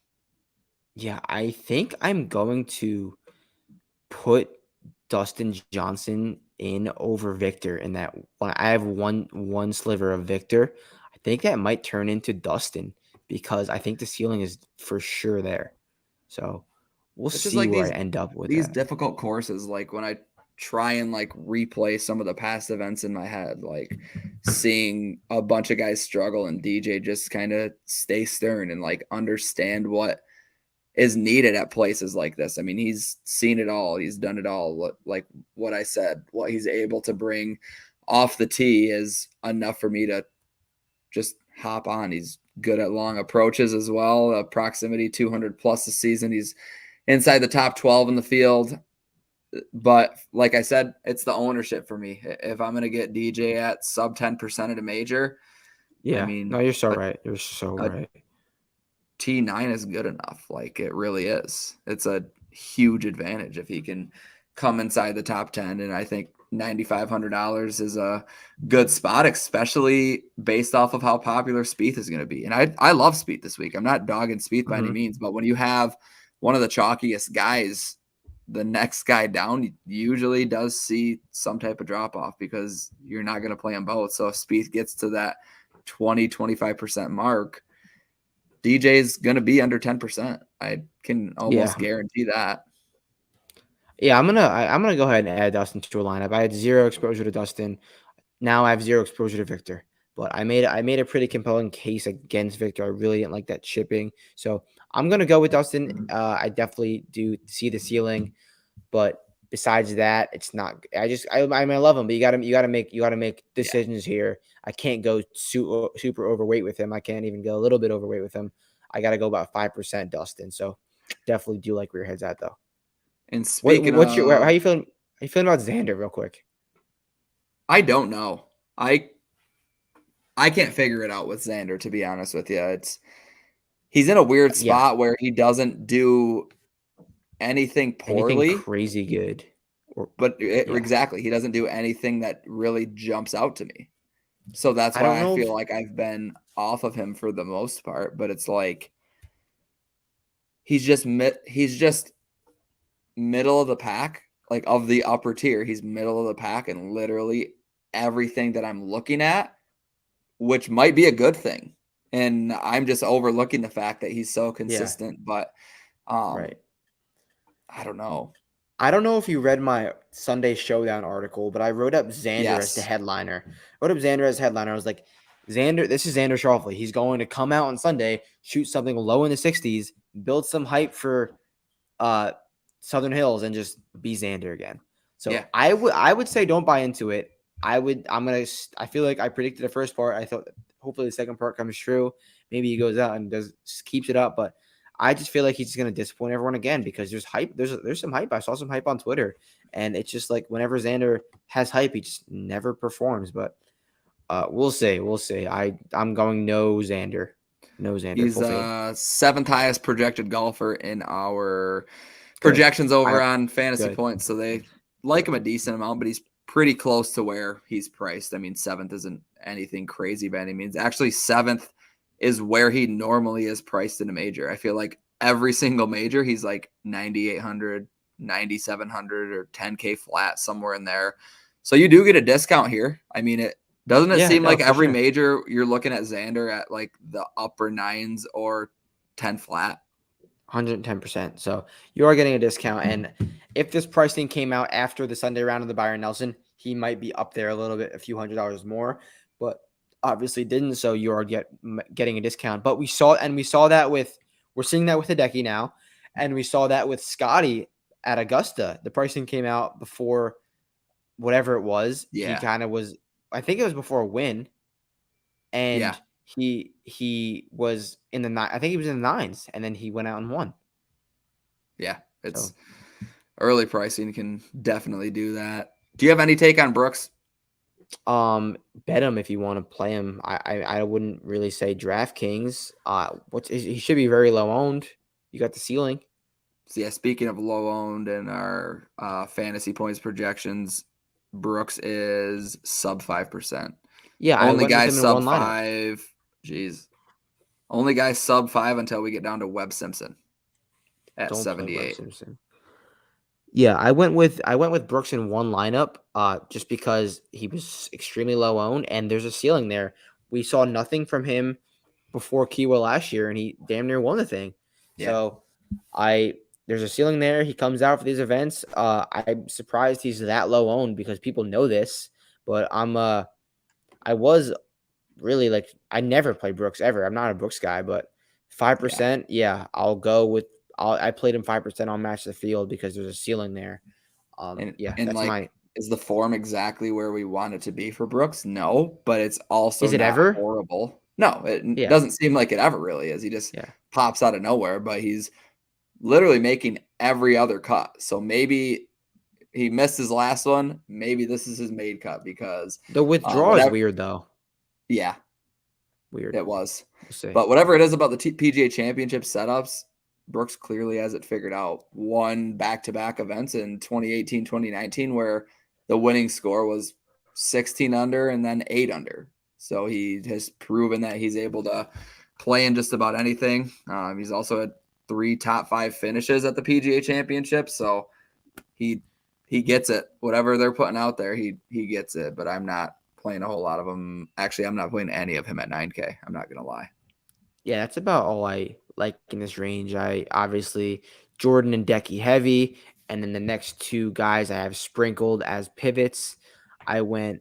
Yeah, I think I'm going to put Dustin Johnson in over Victor in that I have one sliver of Victor. I think that might turn into Dustin because I think the ceiling is for sure there. So we'll It's just see like where I end up with these that. difficult courses, like when I try and like replay some of the past events in my head, like seeing a bunch of guys struggle and DJ just kind of stay stern and like understand what is needed at places like this. I mean, he's seen it all. He's done it all. Like what I said, what he's able to bring off the tee is enough for me to just hop on. He's good at long approaches as well. Proximity 200 plus a season. He's inside the top 12 in the field. But like I said, it's the ownership for me. If I'm going to get DJ at sub 10% at a major, I Yeah. No, mean, you're so right. You're so a right. T9 is good enough. Like it really is. It's a huge advantage if he can come inside the top 10. And I think $9,500 is a good spot, especially based off of how popular Spieth is going to be. And I love Spieth this week. I'm not dogging Spieth by any means, but when you have one of the chalkiest guys, the next guy down usually does see some type of drop off because you're not going to play them both. So if Spieth gets to that 25% mark, DJ is going to be under 10%. I can almost guarantee that. Yeah, I'm gonna go ahead and add Dustin to a lineup. I had zero exposure to Dustin. Now I have zero exposure to Victor. But I made a pretty compelling case against Victor. I really didn't like that chipping. So I'm gonna go with Dustin. I definitely do see the ceiling, but besides that, it's not. I love him, but you gotta make decisions here. I can't go super overweight with him. I can't even go a little bit overweight with him. I gotta go about 5% Dustin. So definitely do like where your head's at though. And speaking What's your how of, you feeling? How you feeling about Xander, real quick? I don't know. I can't figure it out with Xander, to be honest with you. He's in a weird Yeah, spot where he doesn't do anything anything poorly, crazy good? but Yeah, exactly, he doesn't do anything that really jumps out to me. So that's I don't why I know feel if like I've been off of him for the most part. But it's like he's just middle of the pack, like of the upper tier. He's middle of the pack, and literally everything that I'm looking at, which might be a good thing. And I'm just overlooking the fact that he's so yeah, consistent. But right. I don't know. I don't know if you read my Sunday Showdown article, but I wrote up Xander as the Yes. headliner. I wrote up Xander as headliner. I was like, Xander, this is Xander Schauffele. He's going to come out on Sunday, shoot something low in the 60s, build some hype for Southern Hills, and just be Xander again. So Yeah. I would say don't buy into it. I feel like I predicted the first part. I thought hopefully the second part comes true. Maybe he goes out and just keeps it up. But I just feel like he's just going to disappoint everyone again because there's hype. There's some hype. I saw some hype on Twitter, and it's just like whenever Xander has hype, he just never performs. But we'll see. We'll see. I'm going no Xander. No Xander. He's Full fade. seventh highest projected golfer in our Good. projections over on Fantasy Good. Points. So they like him a decent amount, but he's pretty close to where he's priced. I mean, seventh isn't anything crazy by any means. Actually, seventh is where he normally is priced in a major. I feel like every single major, he's like 9,800, 9,700, or 10K flat, somewhere in there. So you do get a discount here. I mean, doesn't it seem like every major you're looking at Xander at like the upper nines or 10 flat? 110%. So you are getting a discount. And if this pricing came out after the Sunday round of the Byron Nelson, he might be up there a little bit, a few $100s more, but obviously didn't. So you are getting a discount. But we're seeing that with Hideki now. And we saw that with Scotty at Augusta. The pricing came out before whatever it was. Yeah. He kind of was, I think it was before a win. And he was in the I think he was in the nines, and then he went out and won. Yeah, it's early pricing can definitely do that. Do you have any take on Brooks? Bet him if you want to play him. I wouldn't really say DraftKings. He should be very low owned. You got the ceiling. So yeah, speaking of low owned and our fantasy points projections, Brooks is sub 5%. Yeah, only guy sub 5. Jeez. Only guy sub 5 until we get down to Webb Simpson at 78. Yeah, I went with Brooks in one lineup just because he was extremely low owned and there's a ceiling there. We saw nothing from him before Kiwa last year and he damn near won the thing. Yeah. So there's a ceiling there. He comes out for these events. I'm surprised he's that low owned because people know this, but I was really like, I never played Brooks ever. I'm not a Brooks guy, but 5%. Yeah, I'll go with. I played him 5% on Match the Field because there's a ceiling there. Is the form exactly where we want it to be for Brooks? No, but it's also not ever horrible. No, it doesn't seem like it ever really is. He just pops out of nowhere, but he's literally making every other cut. So maybe he missed his last one. Maybe this is his made cut because the withdrawal is weird though. Yeah. Weird. It was. But whatever it is about the PGA Championship setups, Brooks clearly has it figured out. Won back-to-back events in 2018, 2019, where the winning score was 16 under and then 8 under. So he has proven that he's able to play in just about anything. He's also had 3 top 5 finishes at the PGA Championship. So he gets it. Whatever they're putting out there, he gets it. But I'm not playing a whole lot of them. Actually, I'm not playing any of him at 9K. I'm not going to lie. Yeah, that's about all I like in this range. I obviously Jordan and Decky heavy, and then the next 2 guys I have sprinkled as pivots. I was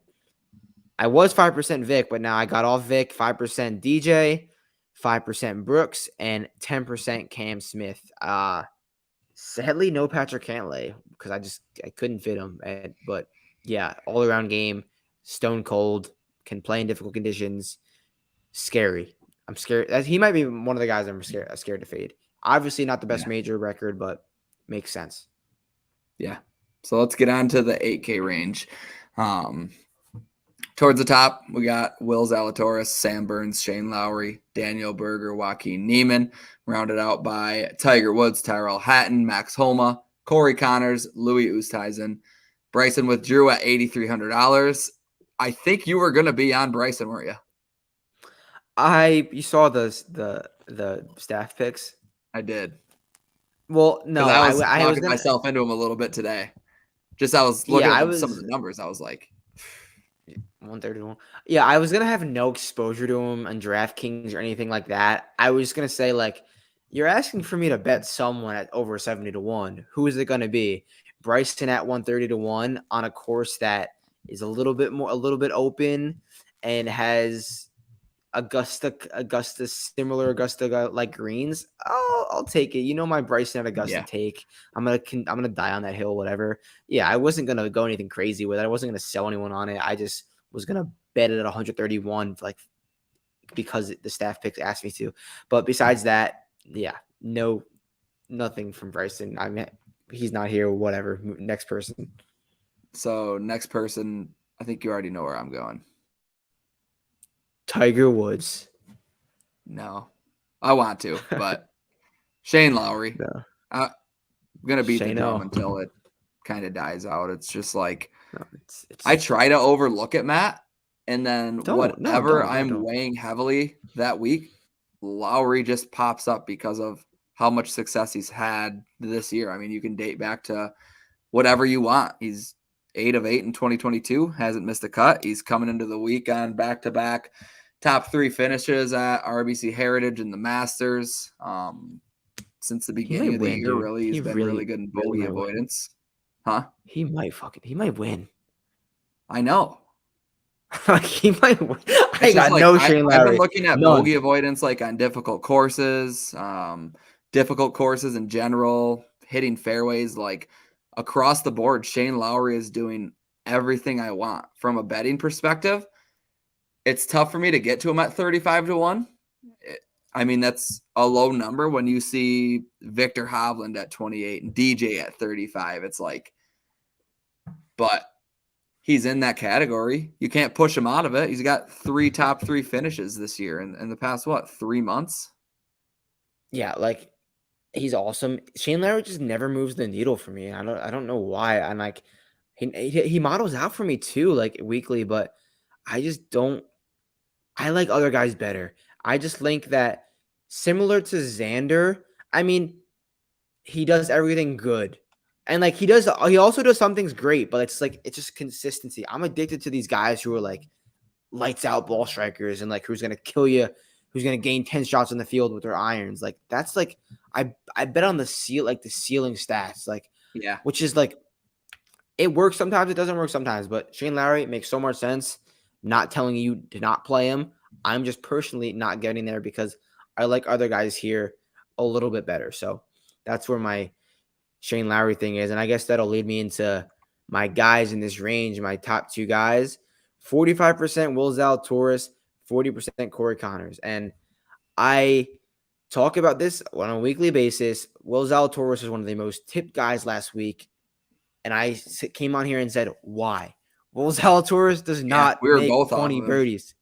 5% Vic, but now I got off Vic, 5% DJ, 5% Brooks, and 10% Cam Smith. Sadly, no Patrick Cantlay because I couldn't fit him. But yeah, all around game, stone cold, can play in difficult conditions, scary. I'm scared. He might be one of the guys I'm scared to fade. Obviously, not the best major record, but makes sense. Yeah. So let's get on to the 8K range. Towards the top, we got Will Zalatoris, Sam Burns, Shane Lowry, Daniel Berger, Joaquin Niemann, rounded out by Tiger Woods, Tyrell Hatton, Max Homa, Corey Connors, Louis Oosthuizen. Bryson withdrew at $8,300. I think you were going to be on Bryson, weren't you? You saw the staff picks. I did. Well, no, I was talking myself into him a little bit today. I was looking at some of the numbers. I was like, 131. Yeah, I was gonna have no exposure to him on DraftKings or anything like that. I was gonna say like, you're asking for me to bet someone at over 70-1. Who is it gonna be? Bryson at 130-1 on a course that is a little bit open and has similar Augusta like greens. I'll take it. You know my Bryson at Augusta take. I'm gonna die on that hill, whatever. Yeah, I wasn't gonna go anything crazy with it. I wasn't gonna sell anyone on it. I just was gonna bet it at 131, like because the staff picks asked me to. But besides that, yeah, nothing from Bryson. I mean, he's not here. Whatever. Next person. So next person, I think you already know where I'm going. Tiger Woods. No, I want to, but Shane Lowry. No. I'm gonna beat the Shane, drum no. until it kind of dies out. It's just like It's I try to overlook it, Matt, and then whatever I'm weighing heavily that week, Lowry just pops up because of how much success he's had this year. I mean, you can date back to whatever you want. He's 8 of 8 in 2022, hasn't missed a cut. He's coming into the week on back-to-back top 3 finishes at RBC Heritage and the Masters. Since the beginning of the year, really, he's been really good in bogey avoidance. Huh? He might win. I know. He might win. I got no Shane Lowry. I've been looking at bogey avoidance like on difficult courses in general, hitting fairways, like across the board. Shane Lowry is doing everything I want from a betting perspective. It's tough for me to get to him at 35-1. I mean, that's a low number when you see Victor Hovland at 28 and DJ at 35. It's like, but he's in that category. You can't push him out of it. He's got 3 top 3 finishes this year in the past, 3 months? Yeah, like he's awesome. Shane Lowry just never moves the needle for me. I don't know why. I'm like, he models out for me too, like weekly, but I just don't. I like other guys better. I just think that similar to Xander, I mean, he does everything good. And like he also does some things great, but it's just consistency. I'm addicted to these guys who are like lights out ball strikers and like who's gonna kill you, who's gonna gain 10 shots on the field with their irons. Like that's like I bet on the ceiling stats, like yeah, which is like it works sometimes, it doesn't work sometimes. But Shane Lowry makes so much sense. Not telling you to not play him. I'm just personally not getting there because I like other guys here a little bit better. So that's where my Shane Lowry thing is. And I guess that'll lead me into my guys in this range, my top 2 guys. 45% Will Zalatoris, 40% Corey Connors. And I talk about this on a weekly basis. Will Zalatoris was one of the most tipped guys last week. And I came on here and said, why? Will Zalatoris does not make 20 birdies.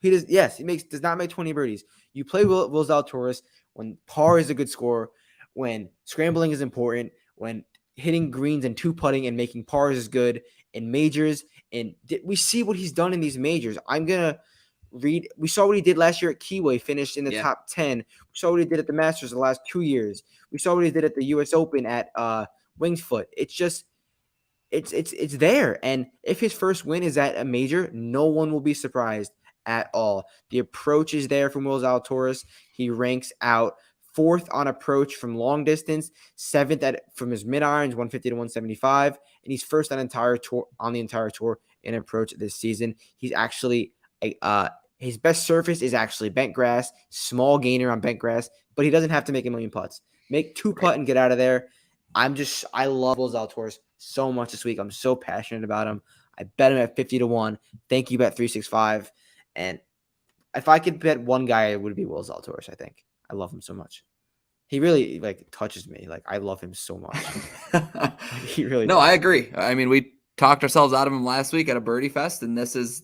He does. Yes, does not make 20 birdies. You play Will Zalatoris when par is a good score, when scrambling is important, when hitting greens and 2-putting and making pars is good in majors. And we see what he's done in these majors. I'm gonna read. We saw what he did last year at Keyway, finished in the top 10. We saw what he did at the Masters the last 2 years. We saw what he did at the U.S. Open at Winged Foot. It's just. It's there. And if his first win is at a major, no one will be surprised at all. The approach is there from Will Zalatoris. He ranks out 4th on approach from long distance, 7th from his mid irons, 150 to 175, and he's 1st on the entire tour in approach this season. He's actually his best surface is actually bent grass, small gainer on bent grass, but he doesn't have to make a million putts. Make 2-putt and get out of there. I love Will Zalatoris so much this week. I'm so passionate about him. I bet him at 50-1. Thank you, Bet365. And if I could bet one guy, it would be Will Zalatoris, I think. I love him so much. He really touches me. Like I love him so much. He really does. I agree. I mean, we talked ourselves out of him last week at a Birdie Fest, and this is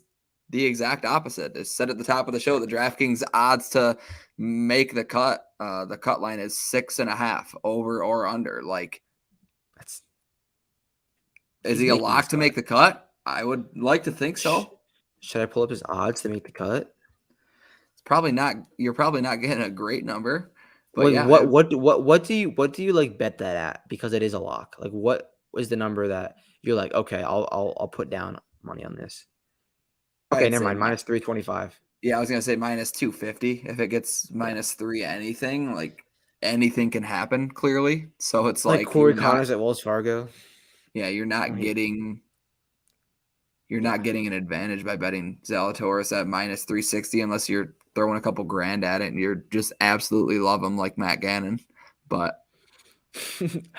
the exact opposite. It's said at the top of the show, the DraftKings odds to make the cut line is 6.5 over or under. Like is he a lock to make the cut? I would like to think so. Should I pull up his odds to make the cut? It's probably not. You're probably not getting a great number. But wait, yeah, what do you like bet that at? Because it is a lock. Like what is the number that you're like, okay, I'll put down money on this. Okay, never mind. Minus 325. Yeah, I was gonna say minus 250. If it gets minus 3 anything, like anything can happen clearly. So it's like Corey Connors at Wells Fargo. Yeah, you're not getting an advantage by betting Zalatoris at minus 360 unless you're throwing a couple grand at it and you're just absolutely love him like Matt Gannon. But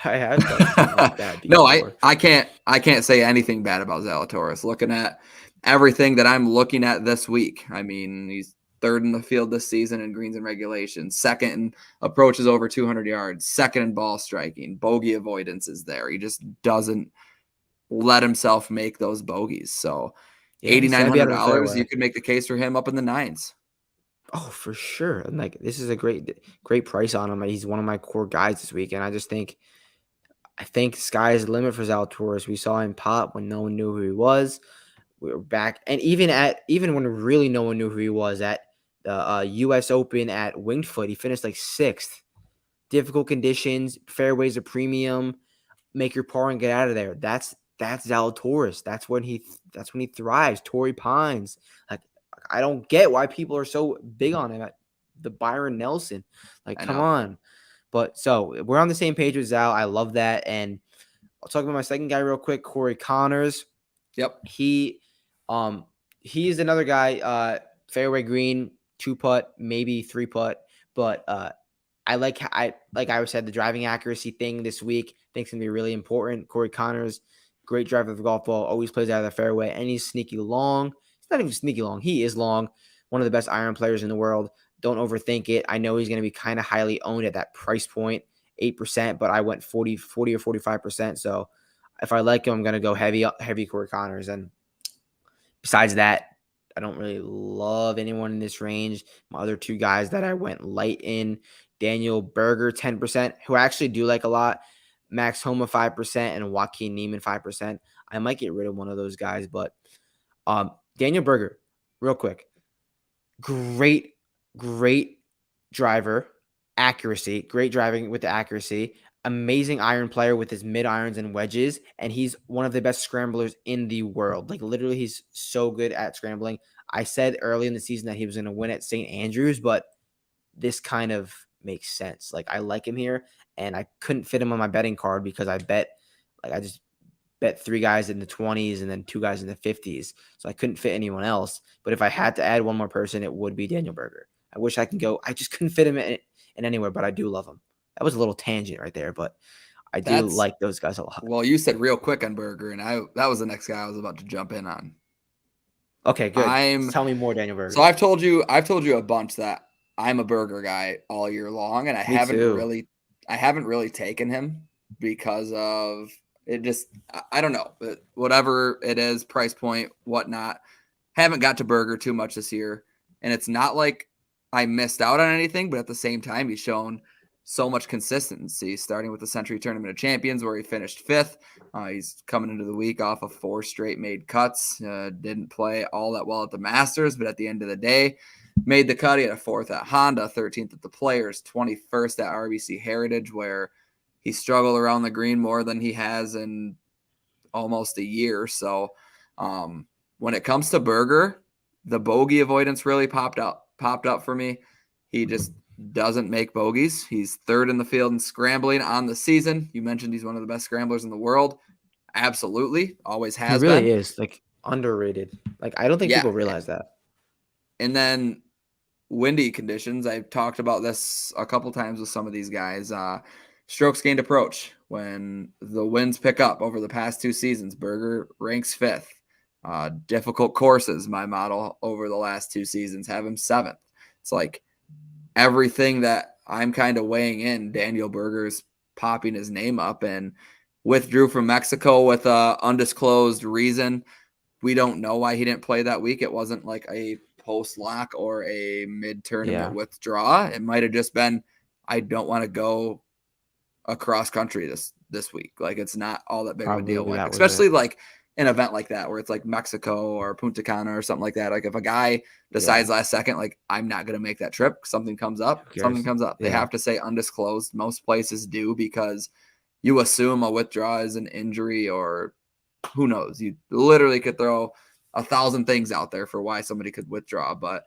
I have like that. No, I can't say anything bad about Zalatoris. Looking at everything that I'm looking at this week, I mean, he's third in the field this season in greens and regulation, second in approaches over 200 yards, second in ball striking, bogey avoidance is there. He just doesn't let himself make those bogeys. So Yeah, he's gonna be out of the $8,900, you fairway. could make the case for him up in the nines. Oh, for sure. And like this is a great price on him. He's one of my core guys this week, and I think sky is the limit for Zalatoris. We saw him pop when no one knew who he was. We were back, and even when really no one knew who he was at the U.S. Open at Winged Foot, he finished like sixth. Difficult conditions, fairways a premium. Make your par and get out of there. That's Zalatoris. That's when he thrives. Torrey Pines. Like I don't get why people are so big on him at the Byron Nelson. Like, I come know. on. But so we're on the same page with Zal. I love that. And I'll talk about my second guy real quick, Corey Connors. Yep. He's another guy, fairway green, 2-putt, maybe 3-putt. But I said, the driving accuracy thing this week I think is gonna be really important. Corey Connors, great driver of the golf ball, always plays out of the fairway, and he's sneaky long. He's not even sneaky long. He is long. One of the best iron players in the world. Don't overthink it. I know he's going to be kind of highly owned at that price point, 8%, but I went 40 or 45%. So if I like him, I'm going to go heavy Corey Connors. And besides that, I don't really love anyone in this range. My other two guys that I went light in, Daniel Berger, 10%, who I actually do like a lot. Max Homa, 5%, and Joaquin Neiman, 5%. I might get rid of one of those guys, but Daniel Berger, real quick. Great driver, accuracy, great driving with the accuracy, amazing iron player with his mid irons and wedges, and he's one of the best scramblers in the world. Like literally, he's so good at scrambling. I said early in the season that he was going to win at St. Andrews, but this kind of makes sense. Like I like him here, and I couldn't fit him on my betting card because I just bet 3 guys in the 20s and then 2 guys in the 50s. So I couldn't fit anyone else. But if I had to add one more person, it would be Daniel Berger. I wish I can go. I just couldn't fit him in anywhere, but I do love him. That was a little tangent right there, but I do like those guys a lot. Well, you said real quick on Berger, and that was the next guy I was about to jump in on. Okay, good. Tell me more, Daniel Berger. So I've told you a bunch that I'm a Berger guy all year long, and I haven't really taken him because of it. Just I don't know, but whatever it is, price point, whatnot. Haven't got to Berger too much this year, and it's not like I missed out on anything, but at the same time, he's shown so much consistency, starting with the Century Tournament of Champions, where he finished 5th. He's coming into the week off of 4 straight made cuts. Didn't play all that well at the Masters, but at the end of the day, made the cut. He had a 4th at Honda, 13th at the Players, 21st at RBC Heritage, where he struggled around the green more than he has in almost a year. So when it comes to Berger, the bogey avoidance really popped up for me. He just doesn't make bogeys. He's 3rd in the field in scrambling on the season. You mentioned he's one of the best scramblers in the world. Absolutely. Always has been. He really is. Like, underrated. Like, I don't think people realize that. And then windy conditions. I've talked about this a couple times with some of these guys. Strokes gained approach. When the winds pick up over the past 2 seasons, Berger ranks 5th. Difficult courses, my model over the last 2 seasons, have him 7th. It's like everything that I'm kind of weighing in, Daniel Berger's popping his name up, and withdrew from Mexico with a undisclosed reason. We don't know why he didn't play that week. It wasn't like a post lock or a mid-tournament withdraw. It might have just been, I don't want to go across country this week. Like, it's not all that big of a deal. Like, especially like an event like that where it's like Mexico or Punta Cana or something like that. Like, if a guy decides last second, like, I'm not going to make that trip, something comes up. They have to say undisclosed. Most places do, because you assume a withdrawal is an injury, or who knows. You literally could throw 1,000 things out there for why somebody could withdraw. But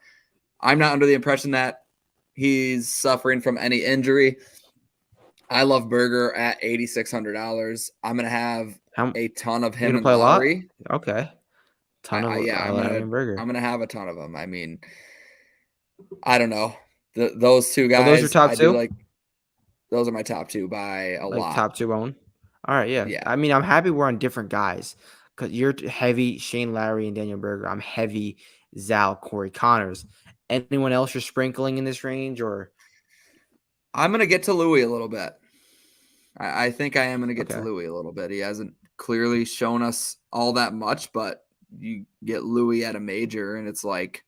I'm not under the impression that he's suffering from any injury. I love Berger at $8,600. I'm gonna have a ton of him in Lowry. Okay, I'm gonna have a ton of them. I mean, I don't know. Those 2 guys. Those are top 2. Those are my top 2 by a lot. Top 2 own. All right, yeah. I mean, I'm happy we're on different guys, because you're heavy Shane Lowry and Daniel Berger. I'm heavy Zal, Corey Connors. Anyone else you're sprinkling in this range, or? I'm going to get to Louis a little bit. I think I am going to get to Okay. Louis a little bit. He hasn't clearly shown us all that much, but you get Louis at a major, and it's like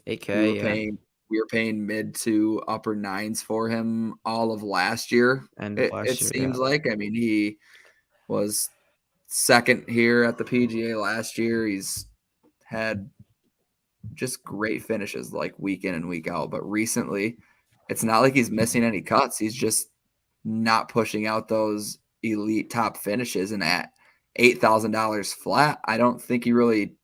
we 8K, were yeah. paying mid to upper nines for him all of last year. End of It last year, yeah. seems like. I mean, he was second here at the PGA last year. He's had just great finishes like week in and week out. But recently, it's not like he's missing any cuts. He's just not pushing out those elite top finishes. And at $8,000 flat, I don't think you really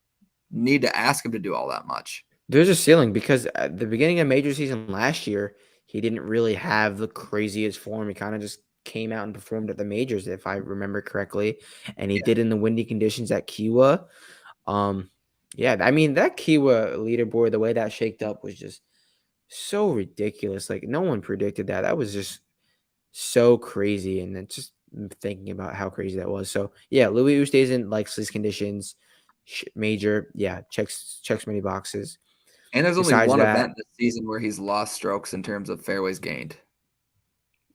need to ask him to do all that much. There's a ceiling because at the beginning of major season last year, he didn't really have the craziest form. He kind of just came out and performed at the majors, if I remember correctly, and he Yeah. did in the windy conditions at Kiwa. Yeah, I mean that Kiwa leaderboard, the way that shaked up was just so ridiculous. Like no one predicted that. That was just so crazy, and then just thinking about how crazy that was. So yeah, Louis Oosthuizen likes these conditions. Major, yeah, checks many boxes. And there's only Besides one that, event this season where he's lost strokes in terms of fairways gained,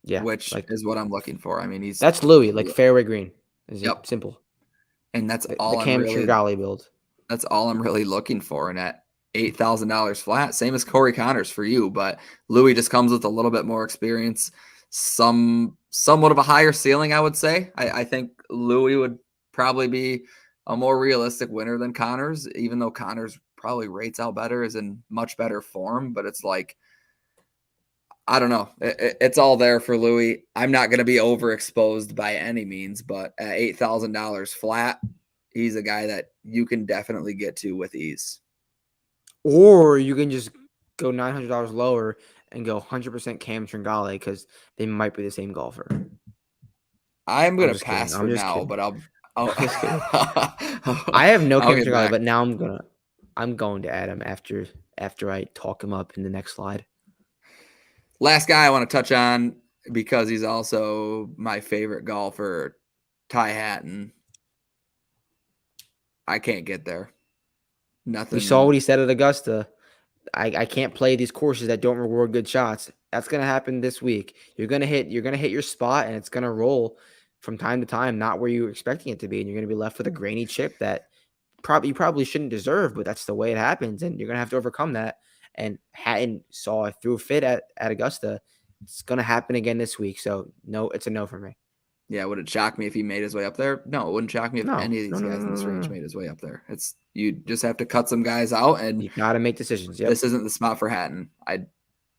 yeah, which like is what I'm looking for. I mean, he's that's Louis, like fairway green. Is yep, it simple? and The Cam Tringali build. that's all I'm really looking for. And at $8,000 flat, same as Corey Connors for you, but Louis just comes with a little bit more experience, somewhat of a higher ceiling, I would say. I think Louis would probably be a more realistic winner than Connors, even though Connors probably rates out better, is in much better form. But it's like, I don't know. It's all there for Louis. I'm not going to be overexposed by any means, but at $8,000 flat, he's a guy that you can definitely get to with ease. Or you can just go $900 lower and go 100% Cam Tringali because they might be the same golfer. I'm going to just kidding. pass I'm for just now, kidding. but I'll I'm just kidding. I have no I'll Cam get Tringali, back. but now I'm going to add him after I talk him up in the next slide. Last guy I want to touch on because he's also my favorite golfer, Ty Hatton. I can't get there. Nothing. We saw what he said at Augusta. I can't play these courses that don't reward good shots. That's gonna happen this week. You're gonna hit your spot and it's gonna roll from time to time, not where you're expecting it to be, and you're gonna be left with a grainy chip that you probably shouldn't deserve, but that's the way it happens, and you're gonna have to overcome that. And Hatton saw it through a fit at Augusta. It's gonna happen again this week. So no, it's a no for me. Yeah, would it shock me if he made his way up there? No, it wouldn't shock me if No, any of no, these no, guys no, in this no, range no. made his way up there. It's you just have to cut some guys out, and You gotta make decisions. Yep. this isn't the spot for Hatton.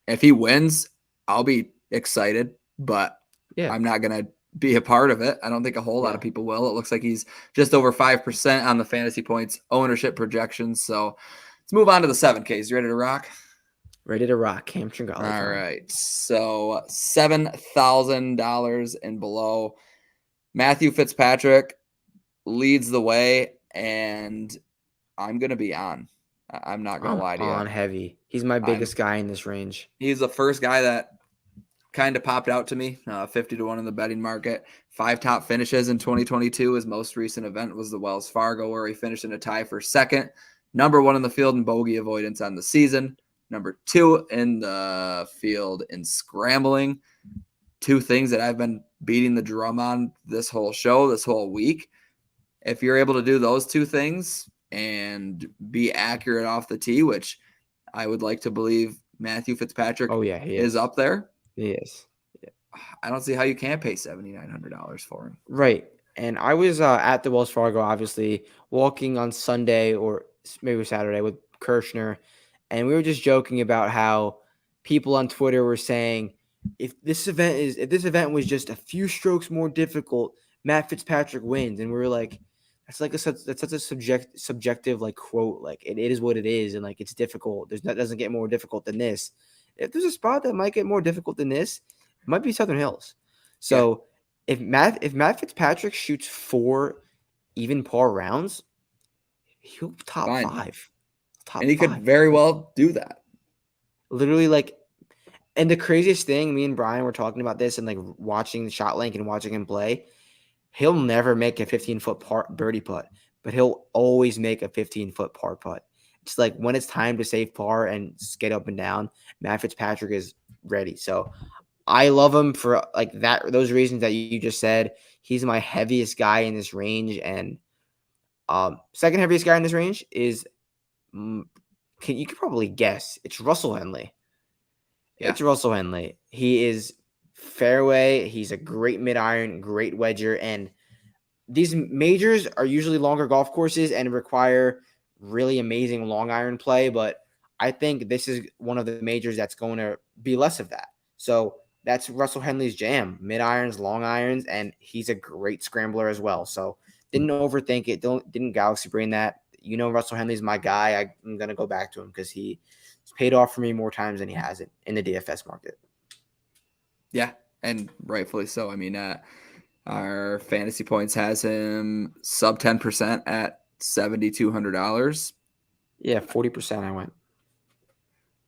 If he wins, I'll be excited, but Yeah. I'm not gonna be a part of it. I don't think a whole lot of Yeah. people will. It looks like he's just over 5% on the fantasy points ownership projections. So let's move on to the 7Ks. You ready to rock? Ready to rock. Cam Tringali. All right. So $7,000 and below. Matthew Fitzpatrick leads the way, and I'm going to be on. I'm not going to lie to you. On heavy. He's my biggest guy in this range. He's the first guy that kind of popped out to me. 50 to 1 in the betting market. 5 top finishes in 2022. His most recent event was the Wells Fargo, where he finished in a tie for second. Number 1 in the field in bogey avoidance on the season. Number 2 in the field in scrambling. 2 things that I've been beating the drum on this whole show, this whole week. If you're able to do those 2 things and be accurate off the tee, which I would like to believe Matthew Fitzpatrick He is up there. He is. I don't see how you can't pay $7,900 for him. Right. And I was at the Wells Fargo, obviously, walking on Sunday or maybe Saturday with Kirshner, and we were just joking about how people on Twitter were saying, if this event was just a few strokes more difficult, Matt Fitzpatrick wins. And we were like, that's such a subjective like quote. Like it is what it is, and like it's difficult. Doesn't get more difficult than this. If there's a spot that might get more difficult than this, it might be Southern Hills. So if Matt Fitzpatrick shoots 4 even par rounds, he'll top 5. And he could very well do that. Literally, like, and the craziest thing, me and Brian were talking about this and like watching the shot link and watching him play. He'll never make a 15-foot birdie putt, but he'll always make a 15-foot par putt. Just like when it's time to save par and skate up and down, Matt Fitzpatrick is ready. So I love him for like that. Those reasons that you just said. He's my heaviest guy in this range, and second heaviest guy in this range is you could probably guess it's Russell Henley. Yeah. It's Russell Henley. He is fairway. He's a great mid-iron, great wedger, and these majors are usually longer golf courses and require really amazing long iron play, but I think this is one of the majors that's going to be less of that. So that's Russell Henley's jam, mid irons, long irons, and he's a great scrambler as well. So didn't overthink it. Didn't galaxy brain that. Russell Henley's my guy. I'm going to go back to him because he's paid off for me more times than he hasn't in the DFS market. Yeah, and rightfully so. I mean, our fantasy points has him sub 10% at $7,200. Yeah, 40% I went.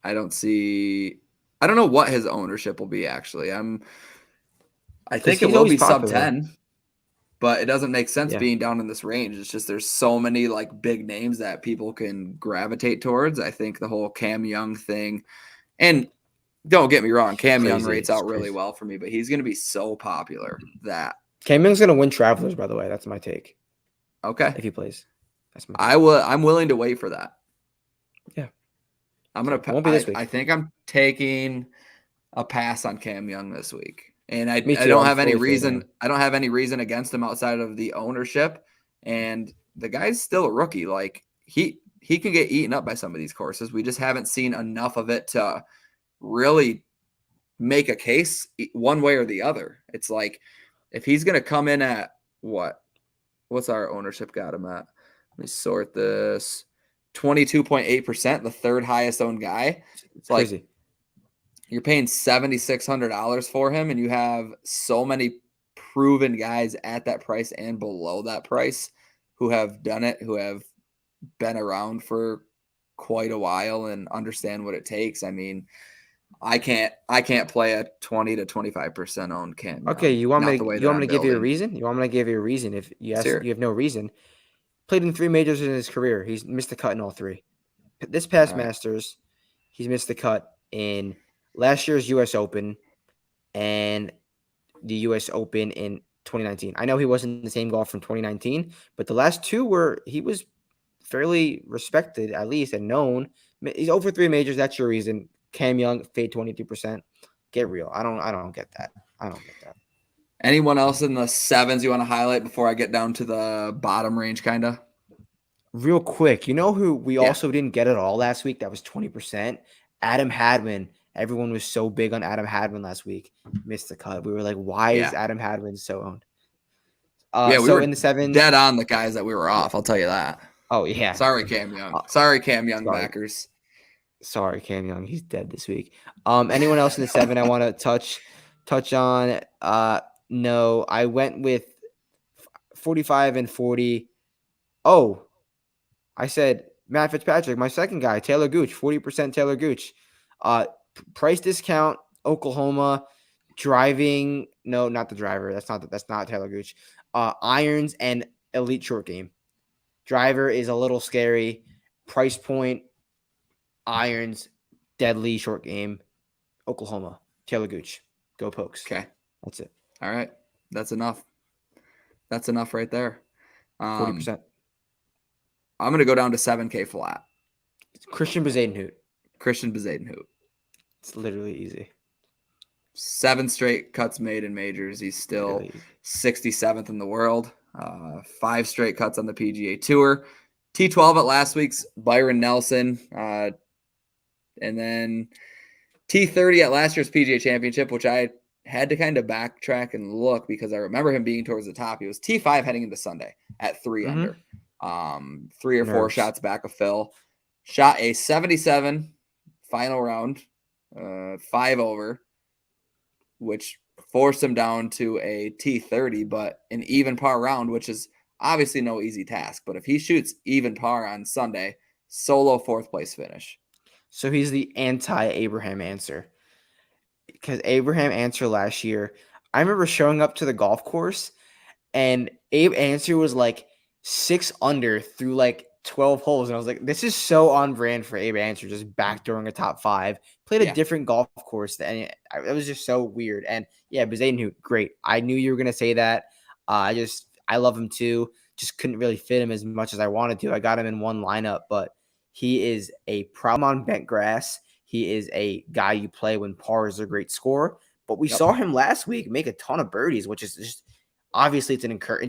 I don't know what his ownership will be actually. I think it will be sub 10, but it doesn't make sense being down in this range. It's just there's so many like big names that people can gravitate towards. I think the whole Cam Young thing, and don't get me wrong, Cam Young rates out really well for me, but he's going to be so popular that Cam Young's going to win Travelers, by the way. That's my take. Okay. If he plays. That's my take. I'm willing to wait for that. Yeah. Won't be this week. I think I'm taking a pass on Cam Young this week. And I don't have any reason. I don't have any reason against him outside of the ownership. And the guy's still a rookie. Like he can get eaten up by some of these courses. We just haven't seen enough of it to really make a case one way or the other. It's like if he's going to come in at what's our ownership got him at? Let me sort this. 22.8%, the third highest owned guy. It's like crazy. You're paying $7,600 for him, and you have so many proven guys at that price and below that price who have done it, who have been around for quite a while and understand what it takes. I mean, I can't play a 20 to 25% owned Cam. Okay, you want me to give you a reason? You want me to give you a reason? If you have no reason. Played in 3 majors in his career. He's missed the cut in all 3. This past Masters, he's missed the cut in last year's U.S. Open and the U.S. Open in 2019. I know he wasn't the same golf from 2019, but the last 2 he was fairly respected, at least, and known. He's over 3 majors. That's your reason. Cam Young, fade 22%. Get real. I don't get that. Anyone else in the 7s you want to highlight before I get down to the bottom range, kind of? Real quick, you know who we also didn't get at all last week? That was 20%. Adam Hadwin. Everyone was so big on Adam Hadwin last week. Missed the cut. We were like, why is Adam Hadwin so owned? We were in the 7s, dead on the guys that we were off. I'll tell you that. Oh, yeah. Sorry, Cam Young. Sorry, Cam Young backers. Sorry, Cam Young. He's dead this week. Anyone else in the 7 I want to touch on? No, I went with 45 and 40. Oh, I said Matt Fitzpatrick, my second guy, Taylor Gooch, 40% Taylor Gooch. Price discount, Oklahoma, driving. No, not the driver. That's not Taylor Gooch. Irons and elite short game. Driver is a little scary. Price point, irons, deadly short game. Oklahoma, Taylor Gooch. Go Pokes. Okay. That's it. All right. That's enough. That's enough right there. 40%. I'm going to go down to 7K flat. Christian Bezadenhout. It's literally easy. 7 straight cuts made in majors. He's still 67th in the world. 5 straight cuts on the PGA Tour. T12 at last week's Byron Nelson. And then T30 at last year's PGA Championship, which I had to kind of backtrack and look because I remember him being towards the top. He was T5 heading into Sunday at 3 under. 3 or 4 shots back of Phil. Shot a 77 final round, 5 over, which forced him down to a T30, but an even par round, which is obviously no easy task. But if he shoots even par on Sunday, solo 4th place finish. So he's the anti-Abraham Answer. Because Abraham Answer last year, I remember showing up to the golf course and Abe Answer was like 6 under through like 12 holes, and I was like, this is so on brand for Abe Ancer, just backdooring a top 5. Played a different golf course, and it was just so weird. And yeah, Bezaden, great. I knew you were gonna say that. I love him too. Just couldn't really fit him as much as I wanted to. I got him in one lineup, but he is a problem on bent grass. He is a guy you play when par is a great score. But we saw him last week make a ton of birdies, which is just obviously it's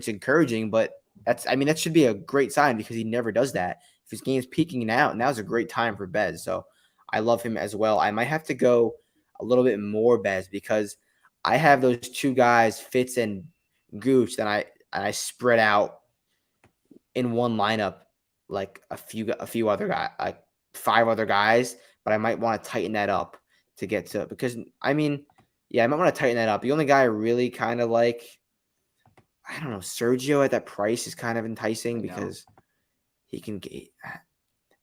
encouraging, but that should be a great sign because he never does that. If his game's peaking now's a great time for Bez. So I love him as well. I might have to go a little bit more Bez because I have those two guys, Fitz and Gooch, that I spread out in one lineup like a few other guys, like 5 other guys, but I might want to tighten that up to get to because I might want to tighten that up. The only guy I really kind of like, I don't know, Sergio at that price is kind of enticing because he can get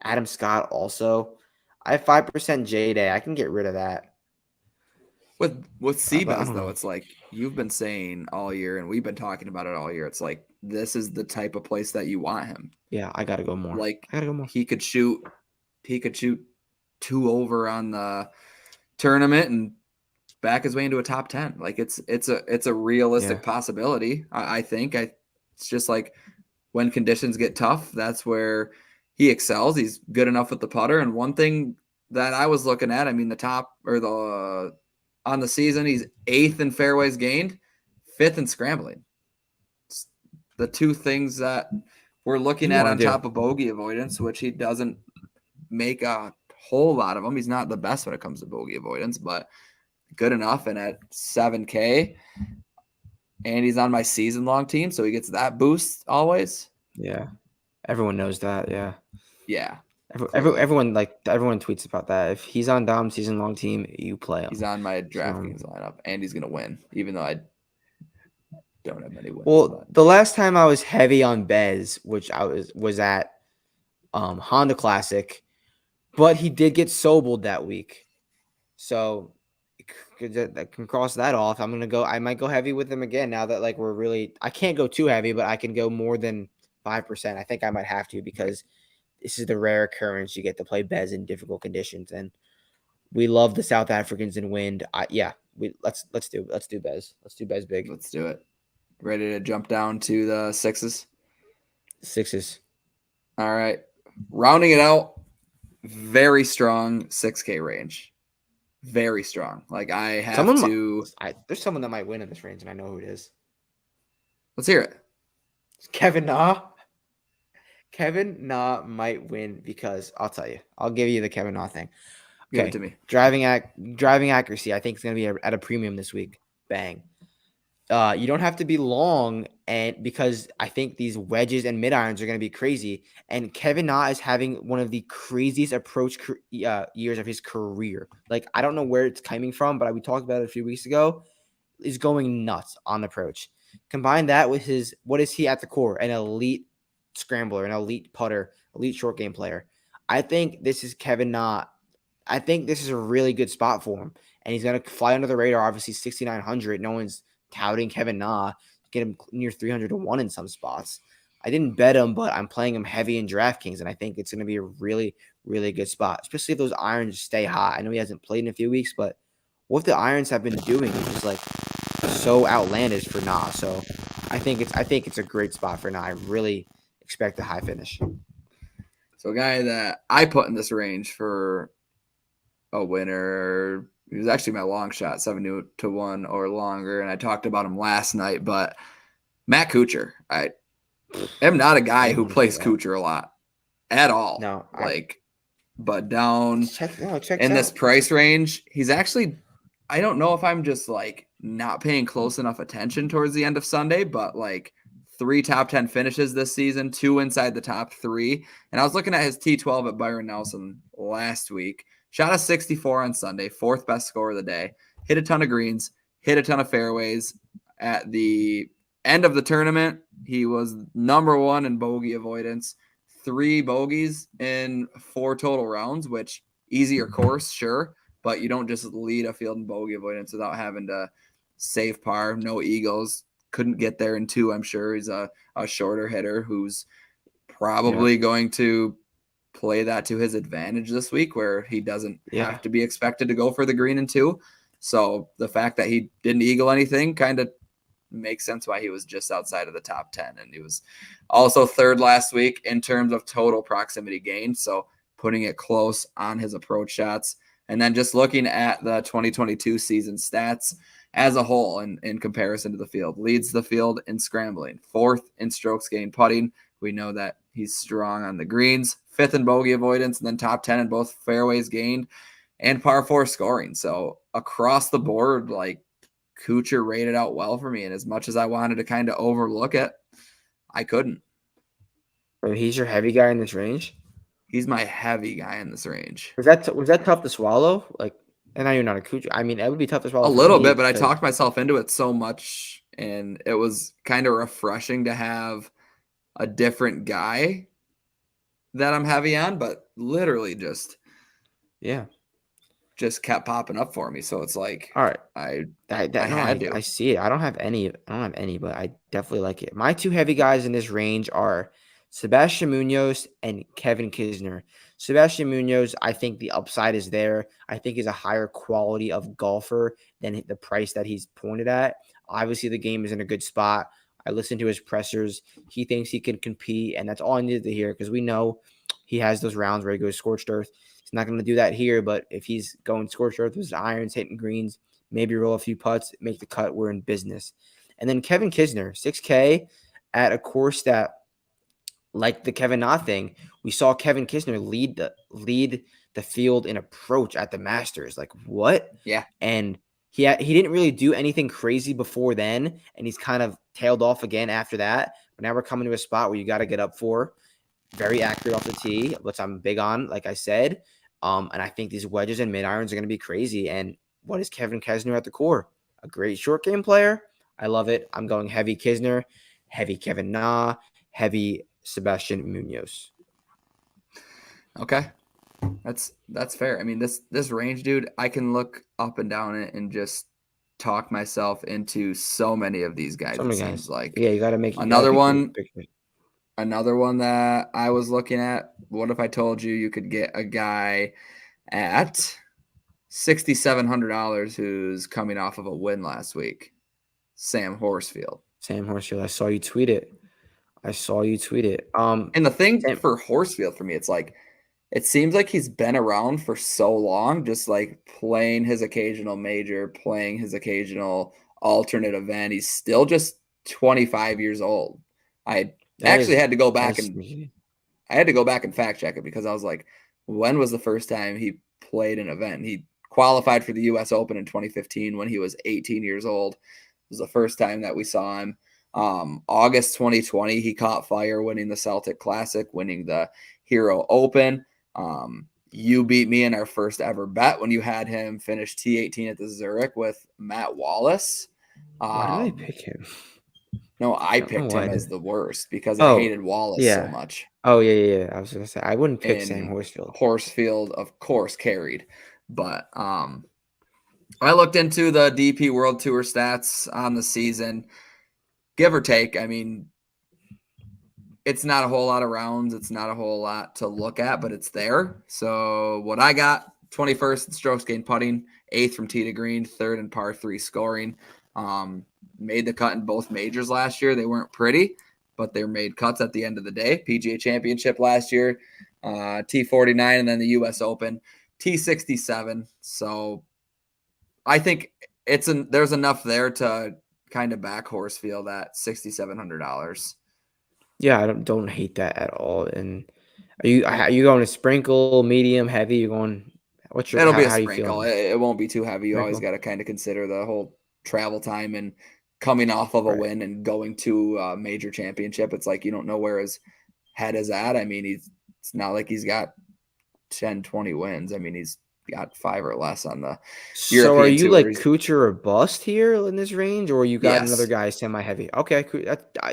Adam Scott also. I have 5% J Day. I can get rid of that. With Seabass though, it's like you've been saying all year, and we've been talking about it all year. It's like this is the type of place that you want him. Yeah, I gotta go more. Like I gotta go more. He could shoot 2 over on the tournament and back his way into a top 10. Like it's a realistic possibility. I think it's just like when conditions get tough, that's where he excels. He's good enough with the putter. And one thing that I was looking at, I mean, on the season, he's 8th in fairways gained, 5th in scrambling. It's the 2 things that we're looking at on top of bogey avoidance, which he doesn't make a whole lot of them. He's not the best when it comes to bogey avoidance, but good enough. And at $7K, and he's on my season-long team, so he gets that boost always. Yeah, everyone knows that. Yeah. Everyone tweets about that. If he's on Dom's season-long team, you play him. He's on my DraftKings lineup, and he's gonna win, even though I don't have many wins. Well, the last time I was heavy on Bez, which I was at Honda Classic, but he did get Sobeled that week, so I can cross that off. I might go heavy with him again now that I can't go too heavy, but I can go more than 5%. I think I might have to because this is the rare occurrence you get to play Bez in difficult conditions, and we love the South Africans in wind. Let's do Bez. Let's do Bez big. Let's do it. Ready to jump down to the sixes? Sixes. All right. Rounding it out, very strong 6K range. Very strong. Like I have there's someone that might win in this range, and I know who it is. Let's hear it. It's Kevin Na. Kevin Na might win because I'll tell you. I'll give you the Kevin Na thing. Okay. Give it to me. Driving accuracy, I think, is going to be at a premium this week. Bang. You don't have to be long, and because I think these wedges and mid irons are going to be crazy. And Kevin Na is having one of the craziest approach years of his career. Like I don't know where it's coming from, but we talked about it a few weeks ago. Is going nuts on approach. Combine that with what is he at the core? An elite scrambler, an elite putter, elite short game player. I think this is Kevin Na. I think this is a really good spot for him, and he's going to fly under the radar. Obviously, 6,900. No one's touting Kevin Na. Get him near 300 to 1 in some spots. I didn't bet him, but I'm playing him heavy in DraftKings, and I think it's going to be a really, really good spot, especially if those irons stay hot. I know he hasn't played in a few weeks, but what the irons have been doing is just like so outlandish for Na. So I think it's a great spot for Na. I really expect a high finish. So a guy that I put in this range for a winner, he was actually my long shot, 7-1 or longer, and I talked about him last night, but Matt Kuchar. I am not a guy who plays Kuchar a lot at all. No. But down in this price range, he's actually, I don't know if I'm just like not paying close enough attention towards the end of Sunday, but like 3 top 10 finishes this season, 2 inside the top 3. And I was looking at his T12 at Byron Nelson last week. Shot a 64 on Sunday, 4th best score of the day. Hit a ton of greens, hit a ton of fairways. At the end of the tournament, he was number 1 in bogey avoidance. 3 bogeys in 4 total rounds, which easier course, sure. But you don't just lead a field in bogey avoidance without having to save par. No eagles. Couldn't get there in 2, I'm sure. He's a shorter hitter who's probably going to play that to his advantage this week, where he doesn't have to be expected to go for the green and 2. So the fact that he didn't eagle anything kind of makes sense why he was just outside of the top 10. And he was also third last week in terms of total proximity gain. So putting it close on his approach shots. And then just looking at the 2022 season stats as a whole in comparison to the field, leads the field in scrambling, 4th in strokes gained putting. We know that he's strong on the greens, 5th in bogey avoidance, and then top 10 in both fairways gained and par 4 scoring. So across the board, like, Kuchar rated out well for me. And as much as I wanted to kind of overlook it, I couldn't. So he's your heavy guy in this range? He's my heavy guy in this range. Was that tough to swallow? Like, and I know you're not a Kuchar. I mean, it would be tough to swallow A little bit, but I talked myself into it so much, and it was kind of refreshing to have a different guy that I'm heavy on, but literally just kept popping up for me. So it's like, all right, I see it. I don't have any, but I definitely like it. My 2 heavy guys in this range are Sebastian Munoz and Kevin Kisner. Sebastian Munoz, I think the upside is there. I think he's a higher quality of golfer than the price that he's pointed at. Obviously, the game is in a good spot. I listened to his pressers. He thinks he can compete, and that's all I needed to hear, because we know he has those rounds where he goes scorched earth. He's not going to do that here, but if he's going scorched earth with his irons, hitting greens, maybe roll a few putts, make the cut, we're in business. And then Kevin Kisner, $6K at a course that, like the Kevin Na thing, we saw Kevin Kisner lead the field in approach at the Masters. Like, what? Yeah. And he didn't really do anything crazy before then, and he's kind of tailed off again after that. But now we're coming to a spot where you got to get up for. Very accurate off the tee, which I'm big on, like I said. And I think these wedges and mid irons are going to be crazy. And what is Kevin Kisner at the core? A great short game player. I love it. I'm going heavy Kisner, heavy Kevin Na, heavy Sebastian Munoz. Okay. That's fair. I mean, this range, dude, I can look up and down it and just talk myself into so many of these guys. So many guys. Seems like. Yeah, you got to make another one. Another one that I was looking at. What if I told you could get a guy at $6,700 who's coming off of a win last week? Sam Horsfield. I saw you tweet it. And the thing for Horsfield for me, it's like, it seems like he's been around for so long, just like playing his occasional major, playing his occasional alternate event. He's still just 25 years old. I had to go back and fact check it, because I was like, when was the first time he played an event? He qualified for the US Open in 2015 when he was 18 years old. It was the first time that we saw him. August 2020, he caught fire winning the Celtic Classic, winning the Hero Open. You beat me in our first ever bet when you had him finish T18 at the Zurich with Matt Wallace. Why did I pick him? No, I picked him as the worst because I hated Wallace so much. Oh, yeah. I was going to say, I wouldn't pick Sam Horsfield. Horsfield, of course, carried. But I looked into the DP World Tour stats on the season. Give or take, I mean, it's not a whole lot of rounds. It's not a whole lot to look at, but it's there. So what I got, 21st in strokes gained putting, 8th from tee to green, 3rd in par 3 scoring. Made the cut in both majors last year. They weren't pretty, but they made cuts at the end of the day. PGA Championship last year, T49, and then the US Open, T67. So I think there's enough there to kind of back Horsfield at $6,700. Yeah, I don't hate that at all. And are you going to sprinkle, medium, heavy? You going? It'll be a sprinkle. It won't be too heavy. You always got to kind of consider the whole travel time and coming off of a win and going to a major championship. It's like you don't know where his head is at. I mean, it's not like he's got 10, 20 wins. I mean, he's got 5 or less on the European So are you tour. like Kuchar or bust here in this range, or you got another guy semi-heavy? Okay,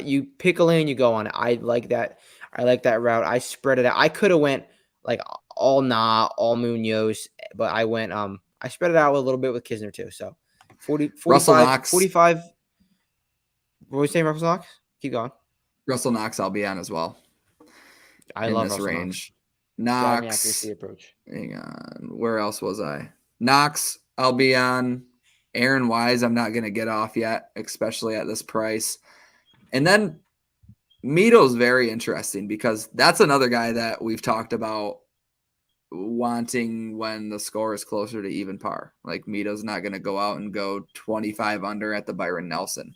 you pick a lane, you go on it. I like that. I like that route. I spread it out. I could have went like all Munoz, but I went I spread it out a little bit with Kisner too. So 45. What were we saying, Russell Knox? Keep going. Russell Knox, I'll be on as well. I in love this Russell Knox. range. Driving accuracy Knox. approach. Hang on. Where else was I? Knox, I'll be on. Aaron Wise, I'm not going to get off yet, especially at this price. And then Mito's very interesting because that's another guy that we've talked about wanting when the score is closer to even par. Like Mito's not going to go out and go 25 under at the Byron Nelson.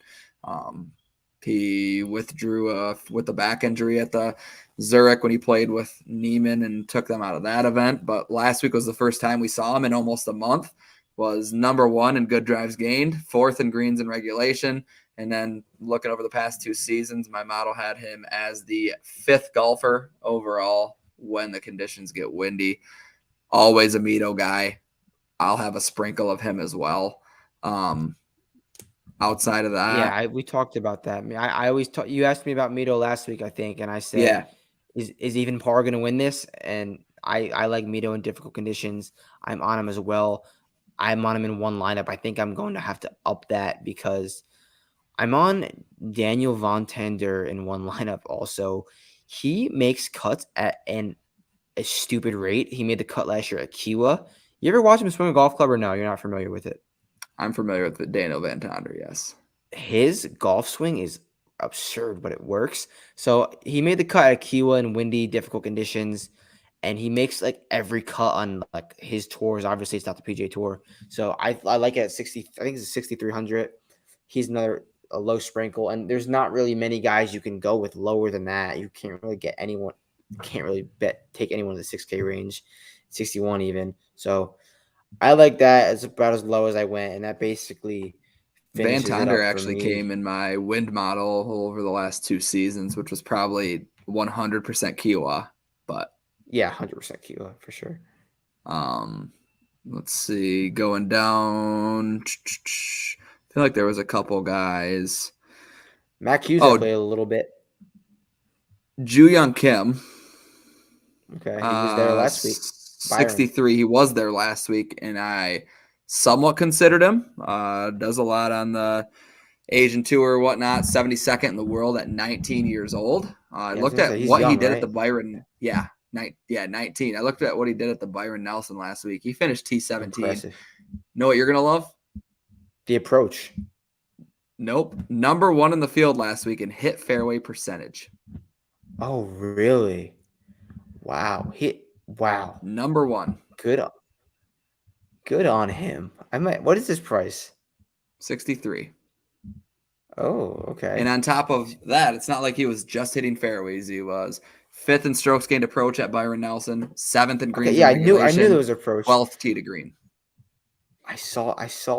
He withdrew with the back injury at the Zurich when he played with Neiman and took them out of that event. But last week was the first time we saw him in almost a month. Was number one in good drives gained, fourth in greens in regulation. And then looking over the past 2 seasons, my model had him as the 5th golfer overall when the conditions get windy. Always a Mito guy. I'll have a sprinkle of him as well. Outside of that, we talked about that. I mean, I always talk. You asked me about Mito last week, I think, and I said, yeah, is even par going to win this? And I like Mito in difficult conditions. I'm on him as well. I'm on him in one lineup. I think I'm going to have to up that because I'm on Daniel Von Tender in one lineup also. He makes cuts at a stupid rate. He made the cut last year at Kiwa. You ever watch him swing a golf club or no? You're not familiar with it? I'm familiar with the Daniel Van Tonder, yes. His golf swing is absurd, but it works. So he made the cut at Kiwa in windy, difficult conditions. And he makes like every cut on like his tours. Obviously, it's not the PGA Tour, so I like it at 60. I think it's 6,300. He's a low sprinkle, and there's not really many guys you can go with lower than that. You can't really get anyone. Can't really take anyone in the 6K range, 61 even. So I like that. It's about as low as I went, and that basically Van finishes it Tonder up for actually me. came in my wind model over the last 2 seasons, which was probably 100% Kiowa, but yeah, 100% Kiwa for sure. Let's see, going down. I feel like there was a couple guys. Matt Hughes, I played a little bit. Ju Young Kim. Okay, he was there last week. 63. He was there last week, and I somewhat considered him. Does a lot on the Asian tour, whatnot. 72nd in the world at 19 years old. I looked at what he did at the Byron. Yeah, 19. I looked at what he did at the Byron Nelson last week. He finished T17. Impressive. Know what you're gonna love? The approach. Nope. Number 1 in the field last week in hit fairway percentage. Oh, really? Wow. Wow. Number 1. Good on him. What is his price? 63. Oh, okay. And on top of that, it's not like he was just hitting fairways. He was 5th in strokes gained approach at Byron Nelson, 7th in greens. Okay, yeah, I knew there was approach. 12th tee to green. I saw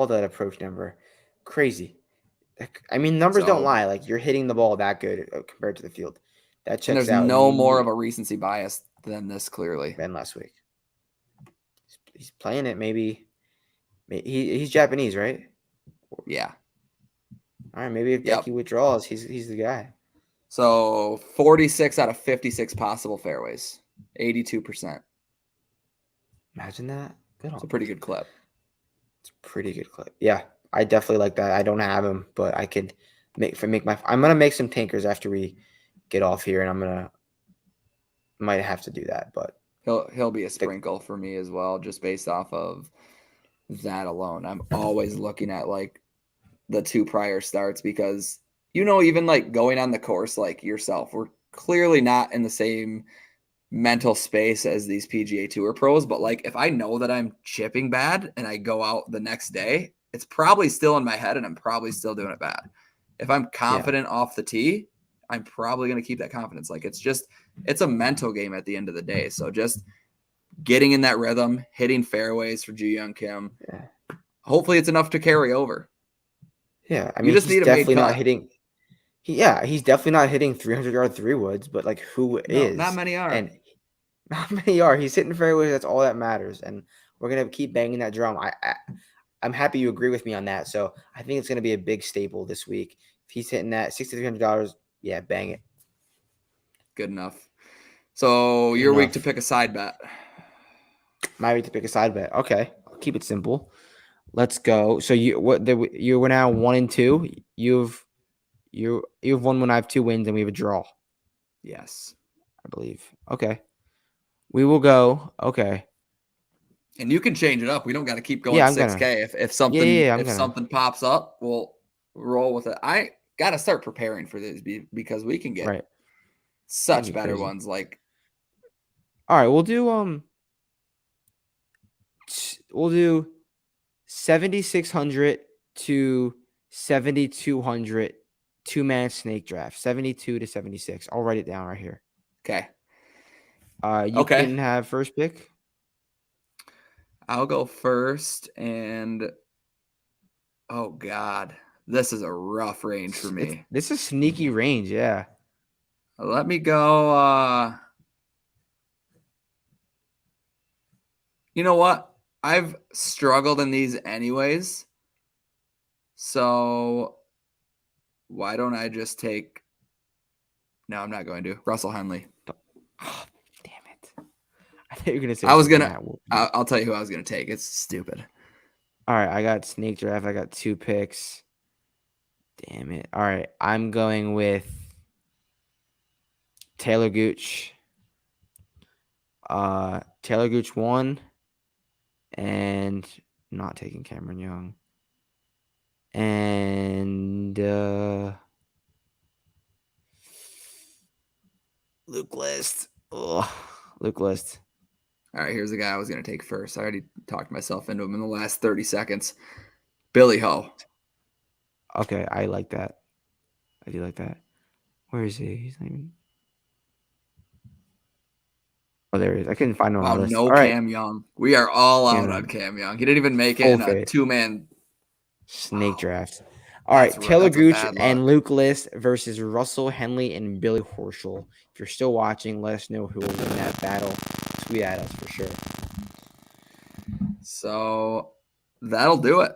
that approach number. Crazy. I mean, numbers don't lie. Like you're hitting the ball that good compared to the field. That checks out. And there's no more of a recency bias than this, clearly. Than last week. He's playing it. Maybe he's Japanese, right? Yeah. All right. Maybe if Decky withdraws, he's the guy. So 46 out of 56 possible fairways, 82%. Imagine that. It's a pretty good clip. It's a pretty good clip. Yeah, I definitely like that. I don't have him, but I could I'm gonna make some tankers after we get off here, and might have to do that. But he'll be a sprinkle for me as well, just based off of that alone. I'm always looking at like the 2 prior starts because even like going on the course like yourself, we're clearly not in the same mental space as these PGA Tour pros, but like if I know that I'm chipping bad and I go out the next day, it's probably still in my head and I'm probably still doing it bad. If I'm confident off the tee, I'm probably going to keep that confidence. Like it's a mental game at the end of the day. So just getting in that rhythm, hitting fairways for Ju Young Kim. Yeah. Hopefully it's enough to carry over. Yeah. I mean, he's definitely not hitting. He's definitely not hitting 300-yard 3-woods, but like who is? Not many are. And not many are. He's hitting fairways. That's all that matters. And we're going to keep banging that drum. I'm happy you agree with me on that. So I think it's going to be a big staple this week. If he's hitting that $6,300, yeah, bang it. Good enough. So your week to pick a side bet. My week to pick a side bet. Okay, I'll keep it simple. Let's go. So you were now 1 and 2. You have 1 win. I have 2 wins, and we have a draw. Yes. I believe. Okay. We will go. Okay. And you can change it up. We don't got to keep going Yeah, I'm gonna. 6K. If Yeah, I'm if gonna. something pops up, we'll roll with it. I got to start preparing for this because we can get Right. such That'd be better crazy. ones. Like, All right, we'll do 7,600 to 7,200 2-man snake draft. 72 to 76. I'll write it down right here. okay, You okay, can have first pick. I'll go first. And oh God, this is a rough range for me. This is sneaky range, yeah. Let me go. You know what? I've struggled in these anyways. So why don't I just take? No, I'm not going to. Russell Henley. Oh, damn it. I thought you were going to say I was something, gonna. Matt Wolf. I'll tell you who I was gonna take. It's stupid. All right, I got snake draft. I got 2 picks. Damn it. All right, I'm going with Taylor Gooch. Taylor Gooch 1, and not taking Cameron Young. And Luke List. Oh, Luke List. All right, here's the guy I was gonna take first. I already talked myself into him in the last 30 seconds. Billy Ho. Okay, I like that. I do like that. Where is he? He's not even. Oh, there he is. I couldn't find him on Wow, the list. no All right. Cam Young. We are all out Cam on Young. Cam Young. He didn't even make it Full in a fade. 2-man Snake draft. All right, Taylor that's a Gooch bad and luck. Luke List versus Russell Henley and Billy Horschel. If you're still watching, let us know who will win that battle. Tweet at us for sure. So that'll do it.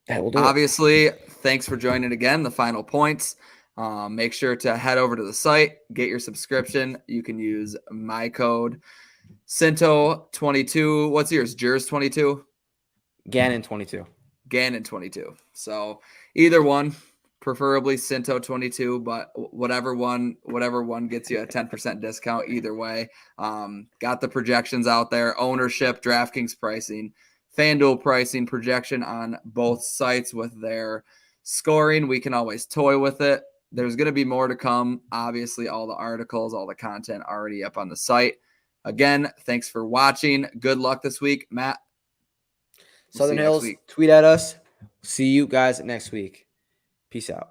That will do it. Obviously, thanks for joining again. The final points. Make sure to head over to the site, get your subscription. You can use my code Cinto22. What's yours? Jers 22? Gannon 22. Gannon 22. So either one, preferably Cinto 22, but whatever one gets you a 10% discount either way. Got the projections out there, ownership, DraftKings pricing, FanDuel pricing, projection on both sites with their scoring. We can always toy with it. There's going to be more to come. Obviously, all the articles, all the content already up on the site. Again, thanks for watching. Good luck this week, Matt. Southern Hills, tweet at us. See you guys next week. Peace out.